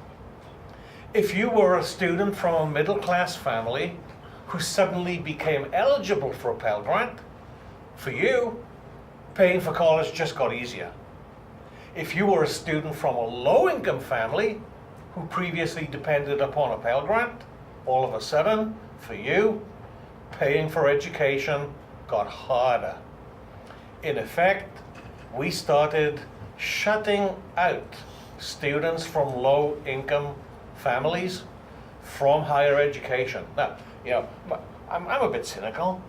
If you were a student from a middle-class family who suddenly became eligible for a Pell Grant, for you, paying for college just got easier. If you were a student from a low-income family who previously depended upon a Pell Grant, all of a sudden, for you, paying for education got harder. In effect, we started shutting out students from low-income families from higher education. Now, I'm a bit cynical.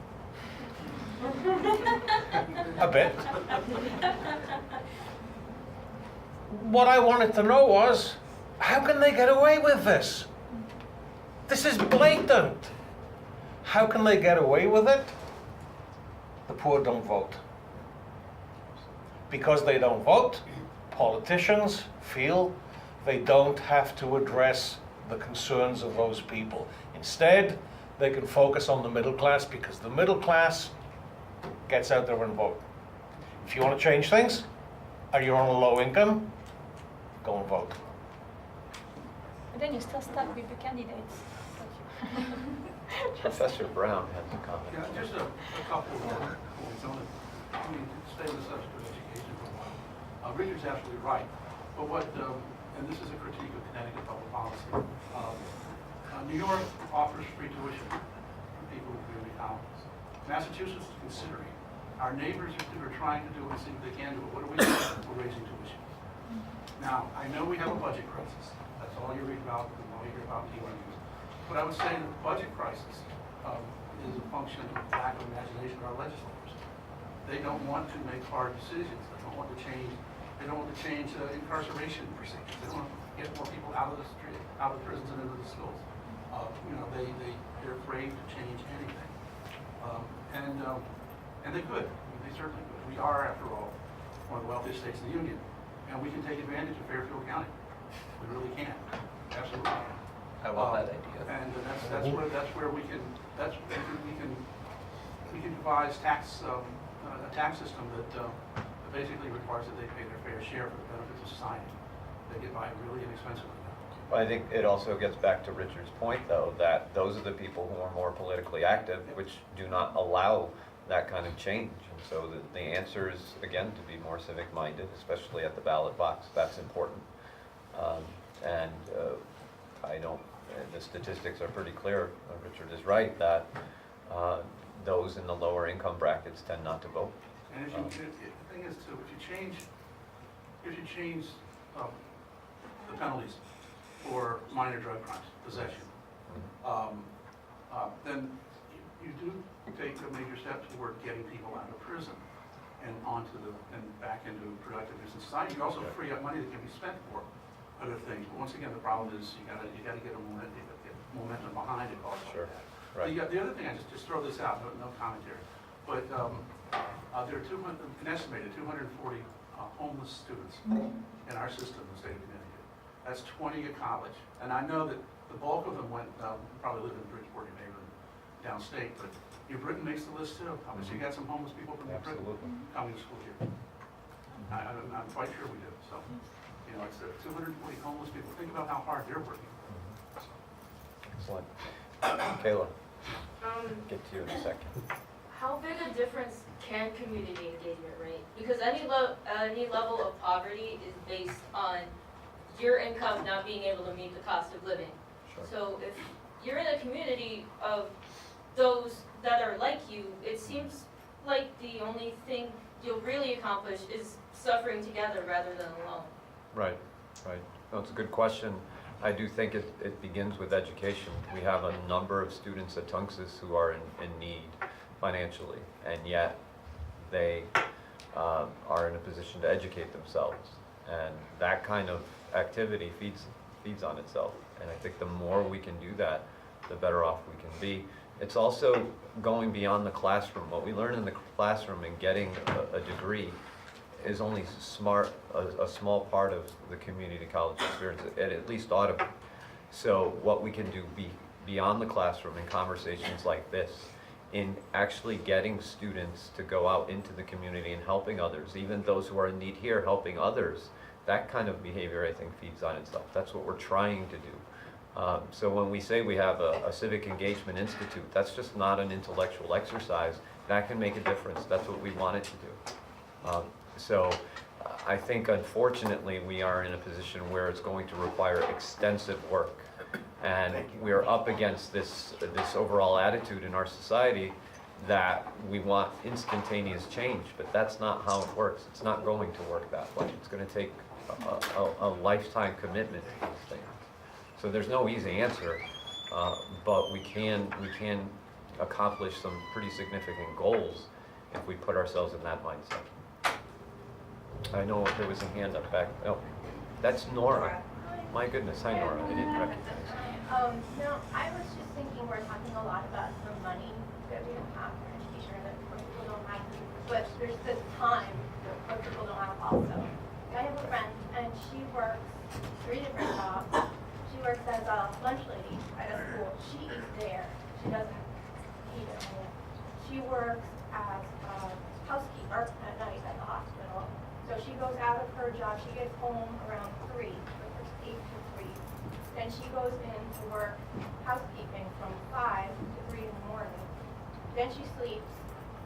A bit. What I wanted to know was, how can they get away with this? This is blatant. How can they get away with it? The poor don't vote. Because they don't vote, politicians feel they don't have to address the concerns of those people. Instead, they can focus on the middle class because the middle class gets out there and vote. If you want to change things, and you're on a low income, go and vote. But then you're still stuck with the candidates. Professor Brown has a comment. Yeah, just a couple of points on it. I mean, to stay on the subject of education for a while. Richard's absolutely right. But what, and this is a critique of Connecticut public policy. New York offers free tuition for people with community colleges. Massachusetts is considering. Our neighbors are trying to do it and see if they can do it. What are we doing? We're raising tuition. Now, I know we have a budget crisis. That's all you read about, and all you hear about in TV news. But I would say that the budget crisis is a function of lack of imagination of our legislators. They don't want to make hard decisions. They don't want to change. They don't want to change incarceration procedures. They don't want to get more people out of the street, out of prisons and into the schools. They're afraid to change anything, and they could. They certainly could. We are, after all, one of the wealthiest states in the union, and we can take advantage of Fairfield County. We really can. Absolutely can. I love that idea. And that's where we can devise a tax system that basically requires that they pay their fair share for the benefits of society. They get by really inexpensively. Well, I think it also gets back to Richard's point, though, that those are the people who are more politically active, which do not allow that kind of change. And so the answer is, again, to be more civic-minded, especially at the ballot box. That's important. The statistics are pretty clear. Richard is right that those in the lower income brackets tend not to vote. And the thing is, too, if you change the penalties for minor drug crimes, possession, then you do take a major step toward getting people out of prison and back into productiveness in society. You also free up money that can be spent for other things. But once again, the problem is you got to get momentum behind it. Also. Sure. Right. The other thing, I just throw this out, no commentary, but there are an estimated 240 homeless students in our system in the state of Connecticut. That's 20 at college, and I know that the bulk of them probably live in Bridgeport, New Haven, downstate, but New Britain makes the list too. Obviously, you got some homeless people from New Britain coming to school here. I'm quite sure we do. So, it's 240 homeless people. Think about how hard they're working. Excellent. Kayla, get to you in a second. How big a difference can community engagement make? Because any level of poverty is based on your income not being able to meet the cost of living. Sure. So if you're in a community of those that are like you, it seems like the only thing you'll really accomplish is suffering together rather than alone. Right, right. No, it's a good question. I do think it begins with education. We have a number of students at Tunxis who are in need financially, and yet they are in a position to educate themselves. And that kind of activity feeds on itself. And I think the more we can do that, the better off we can be. It's also going beyond the classroom. What we learn in the classroom and getting a degree is only a small part of the community college experience. It at least ought to be. So what we can do beyond the classroom in conversations like this, in actually getting students to go out into the community and helping others, even those who are in need here, helping others, that kind of behavior, I think, feeds on itself. That's what we're trying to do. So when we say we have a Civic Engagement Institute, that's just not an intellectual exercise. That can make a difference. That's what we want it to do. So I think, unfortunately, we are in a position where it's going to require extensive work. And we are up against this overall attitude in our society that we want instantaneous change, but that's not how it works. It's not going to work that way. It's going to take a lifetime commitment to these things. So there's no easy answer, but we can accomplish some pretty significant goals if we put ourselves in that mindset. I know there was a hand up back. Oh, that's Nora. My goodness, hi Nora. I didn't recognize you. No, I was just thinking we're talking a lot about the money that we don't have for education, that people don't have, but there's the time that people don't have also. I have a friend, and she works 3 different jobs. She works as a lunch lady at a school. She eats there. She doesn't eat at home. She works as a housekeeper at night at the hospital. So she goes out of her job. She gets home around 3, like it's 8 to 3. Then she goes in to work housekeeping from 5 to 3 in the morning. Then she sleeps.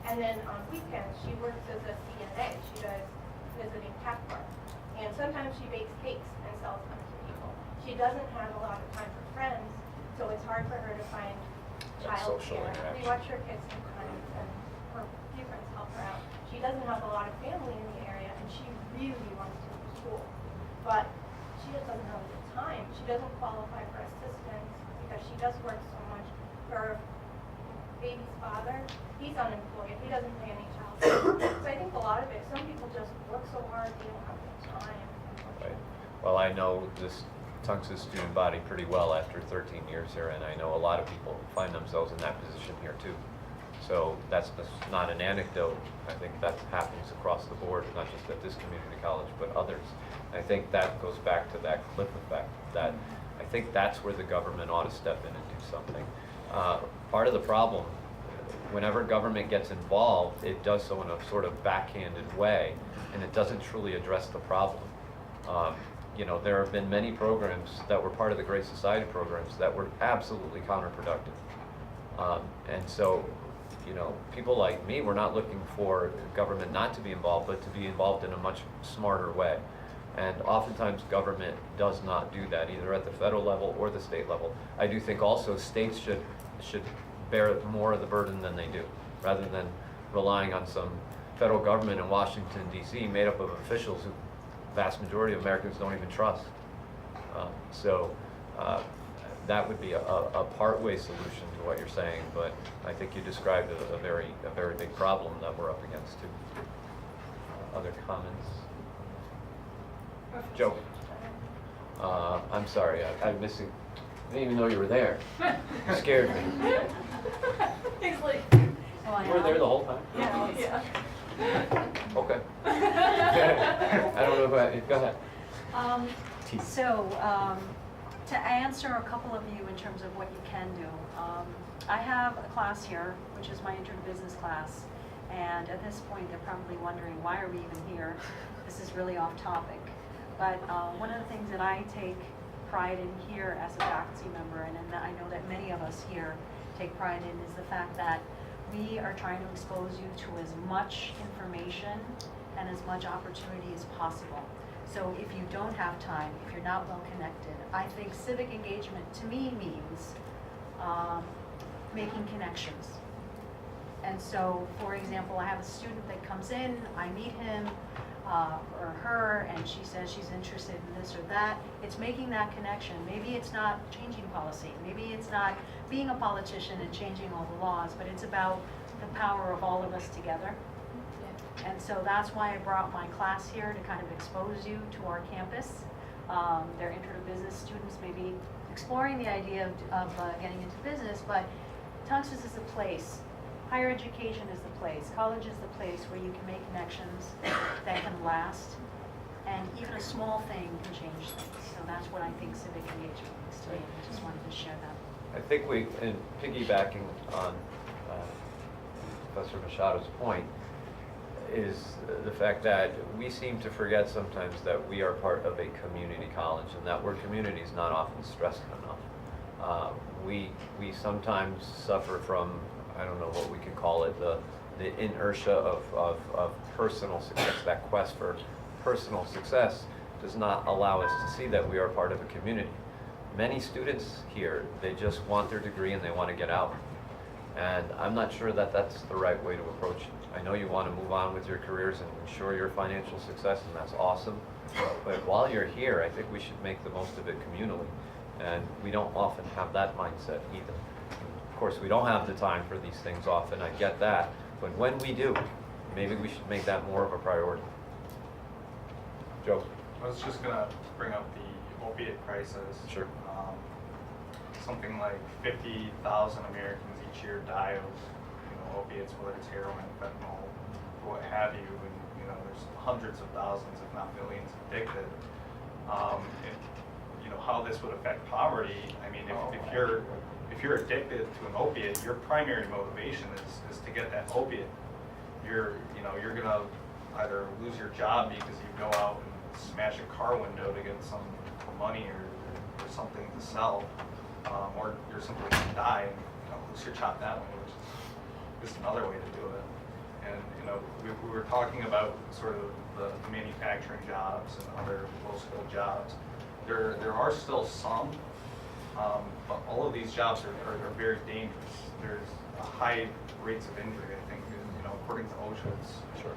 And then on weekends, she works as a CNA. She does visiting tech work. And sometimes she bakes cakes and sells them to people. She doesn't have a lot of time for friends, so it's hard for her to find social childcare. interaction. We watch her kids sometimes, and her few friends help her out. She doesn't have a lot of family in the area, and she really wants to go to school. But she just doesn't have the time. She doesn't qualify for assistance because she does work so much. Her baby's father, he's unemployed. He doesn't pay any child support. So I think a lot of it, some people just work so hard, they don't have the time. Right. Well, I know this Tunxis student body pretty well after 13 years here, and I know a lot of people find themselves in that position here too. So that's not an anecdote. I think that happens across the board, not just at this community college, but others. I think that goes back to that cliff effect. That I think that's where the government ought to step in and do something. Part of the problem, whenever government gets involved, it does so in a sort of backhanded way, and it doesn't truly address the problem. You know, there have been many programs that were part of the Great Society programs that were absolutely counterproductive. And so, you know, people like me, we're not looking for government not to be involved, but to be involved in a much smarter way. And oftentimes government does not do that, either at the federal level or the state level. I do think also states should bear more of the burden than they do, rather than relying on some federal government in Washington, D.C. made up of officials who vast majority of Americans don't even trust. That would be a part-way solution to what you're saying, but I think you described a very big problem that we're up against too. Other comments? Joe? I'm sorry, I'm missing. I didn't even know you were there. You scared me. Exactly. You were there the whole time? Yeah. Okay. I don't know about, go ahead. To answer a couple of you in terms of what you can do, I have a class here, which is my intro to business class, and at this point they're probably wondering, why are we even here? This is really off topic. But one of the things that I take pride in here as a faculty member, and I know that many of us here take pride in, is the fact that we are trying to expose you to as much information and as much opportunity as possible. So if you don't have time, if you're not well connected, I think civic engagement to me means making connections. And so, for example, I have a student that comes in, I meet him or her, and she says she's interested in this or that. It's making that connection. Maybe it's not changing policy. Maybe it's not being a politician and changing all the laws, but it's about the power of all of us together. And so that's why I brought my class here, to kind of expose you to our campus. They're intro to business students, maybe exploring the idea of getting into business, but Tunxis is a place. Higher education is the place. College is the place where you can make connections that can last, and even a small thing can change things. So that's what I think civic engagement means to me. I just wanted to share that. I think in piggybacking on Professor Machado's point, is the fact that we seem to forget sometimes that we are part of a community college, and that word community is not often stressed enough. We sometimes suffer from, I don't know what we could call it, the inertia of personal success. That quest for personal success does not allow us to see that we are part of a community. Many students here, they just want their degree and they want to get out. And I'm not sure that that's the right way to approach it. I know you want to move on with your careers and ensure your financial success, and that's awesome. But while you're here, I think we should make the most of it communally. And we don't often have that mindset either. Of course, we don't have the time for these things often, I get that. But when we do, maybe we should make that more of a priority. Joe? I was just gonna bring up the opiate crisis. Sure. Something like 50,000 Americans each year die of, opiates, whether it's heroin, fentanyl, what have you, and there's hundreds of thousands, if not millions, addicted. How this would affect poverty. I mean, if you're addicted to an opiate, your primary motivation is to get that opiate. You're gonna either lose your job because you go out and smash a car window to get some money or something to sell, or you're simply gonna die and lose your job that way, which is just another way to do it. And we were talking about sort of the manufacturing jobs and other low-skilled jobs. There are still some, but all of these jobs are very dangerous. There's high rates of injury. I think, according to OSHA, Sure.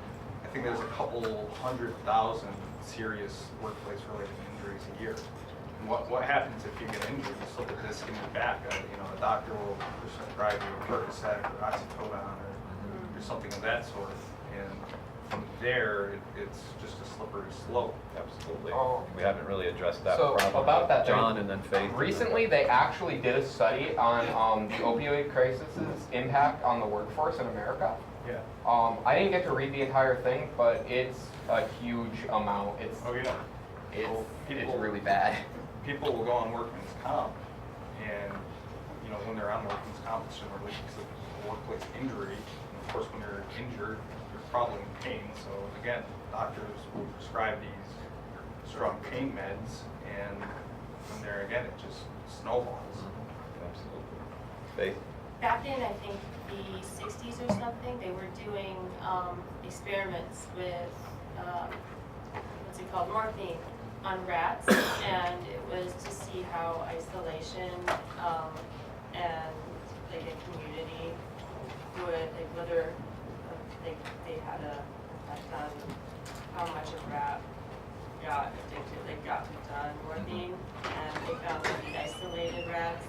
I think there's a couple 100,000 serious workplace-related injuries a year. And what happens if you get injured? You slip a disc in your back. A doctor will prescribe you Percocet or oxycodone or something of that sort. And from there, it's just a slippery slope. Absolutely. We haven't really addressed that So, problem. about that, John and then Faith. Recently, they actually did a study on the opioid crisis's impact on the workforce in America. Yeah. I didn't get to read the entire thing, but it's a huge amount. It's really bad. People will go on workman's comp, and when they're on workman's comp, it's generally because of a workplace injury. And of course, when you're injured, you're probably in pain. So again, doctors will prescribe these strong pain meds, and from there again, it just snowballs. Absolutely. Faith? Back in, I think, the 60s or something, they were doing experiments with, what's it called, morphine on rats, and it was to see how isolation and like a community would, like whether they had a effect on how much a rat got addicted, like got hooked on morphine, and they found that the isolated rats,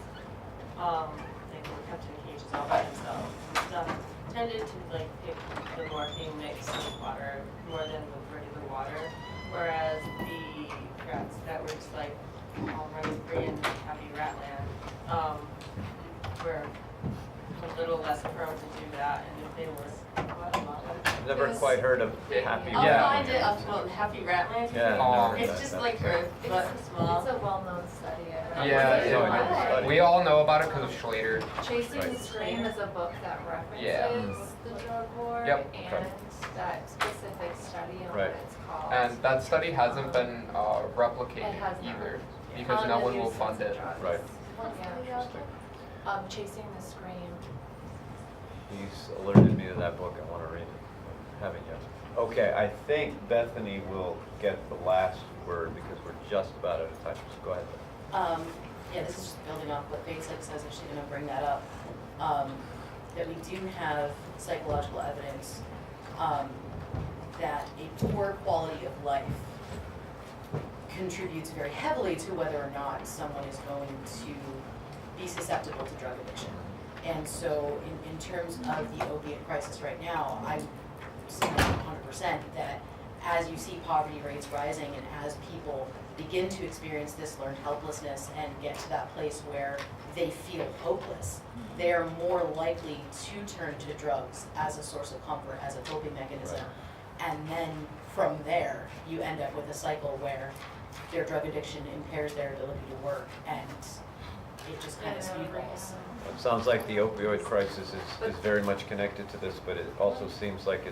they were kept in cages all by themselves and stuff, tended to like pick the morphine mix with water more than with regular water, whereas the rats that were just like all running free in happy rat land were a little less prone to do that, and if they were I've never quite heard of Happy I'll Rat. find it, well, Happy Ratland. Yeah, It's just like Earth, but small. It's a well-known study. Yeah, we all know about it because of Schlater. Chasing Right. the Scream is a book that references Yeah. the drug war Yep. and that specific study and Right. what it's called. And that study hasn't been replicated It has not. either because no the one will use fund of it. drugs. Right. What's the name of it? Chasing the Scream. He's alerted me to that book. I want to read it. Haven't yet. Okay, I think Bethany will get the last word because we're just about out of time. So go ahead. Yeah, this is just building off what Faith said, says if she's gonna bring that up. that we do have psychological evidence that a poor quality of life contributes very heavily to whether or not someone is going to be susceptible to drug addiction. And so in terms of the opiate crisis right now, I'm saying 100% that as you see poverty rates rising and as people begin to experience this learned helplessness and get to that place where they feel hopeless, they are more likely to turn to drugs as a source of comfort, as a coping mechanism. And then from there, you end up with a cycle where their drug addiction impairs their ability to work, and it just kind of snowballs. It sounds like the opioid crisis is very much connected to this, but it also seems like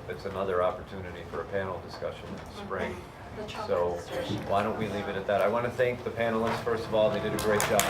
it's another opportunity for a panel discussion in the spring. So why don't we leave it at that? I want to thank the panelists, first of all, they did a great job.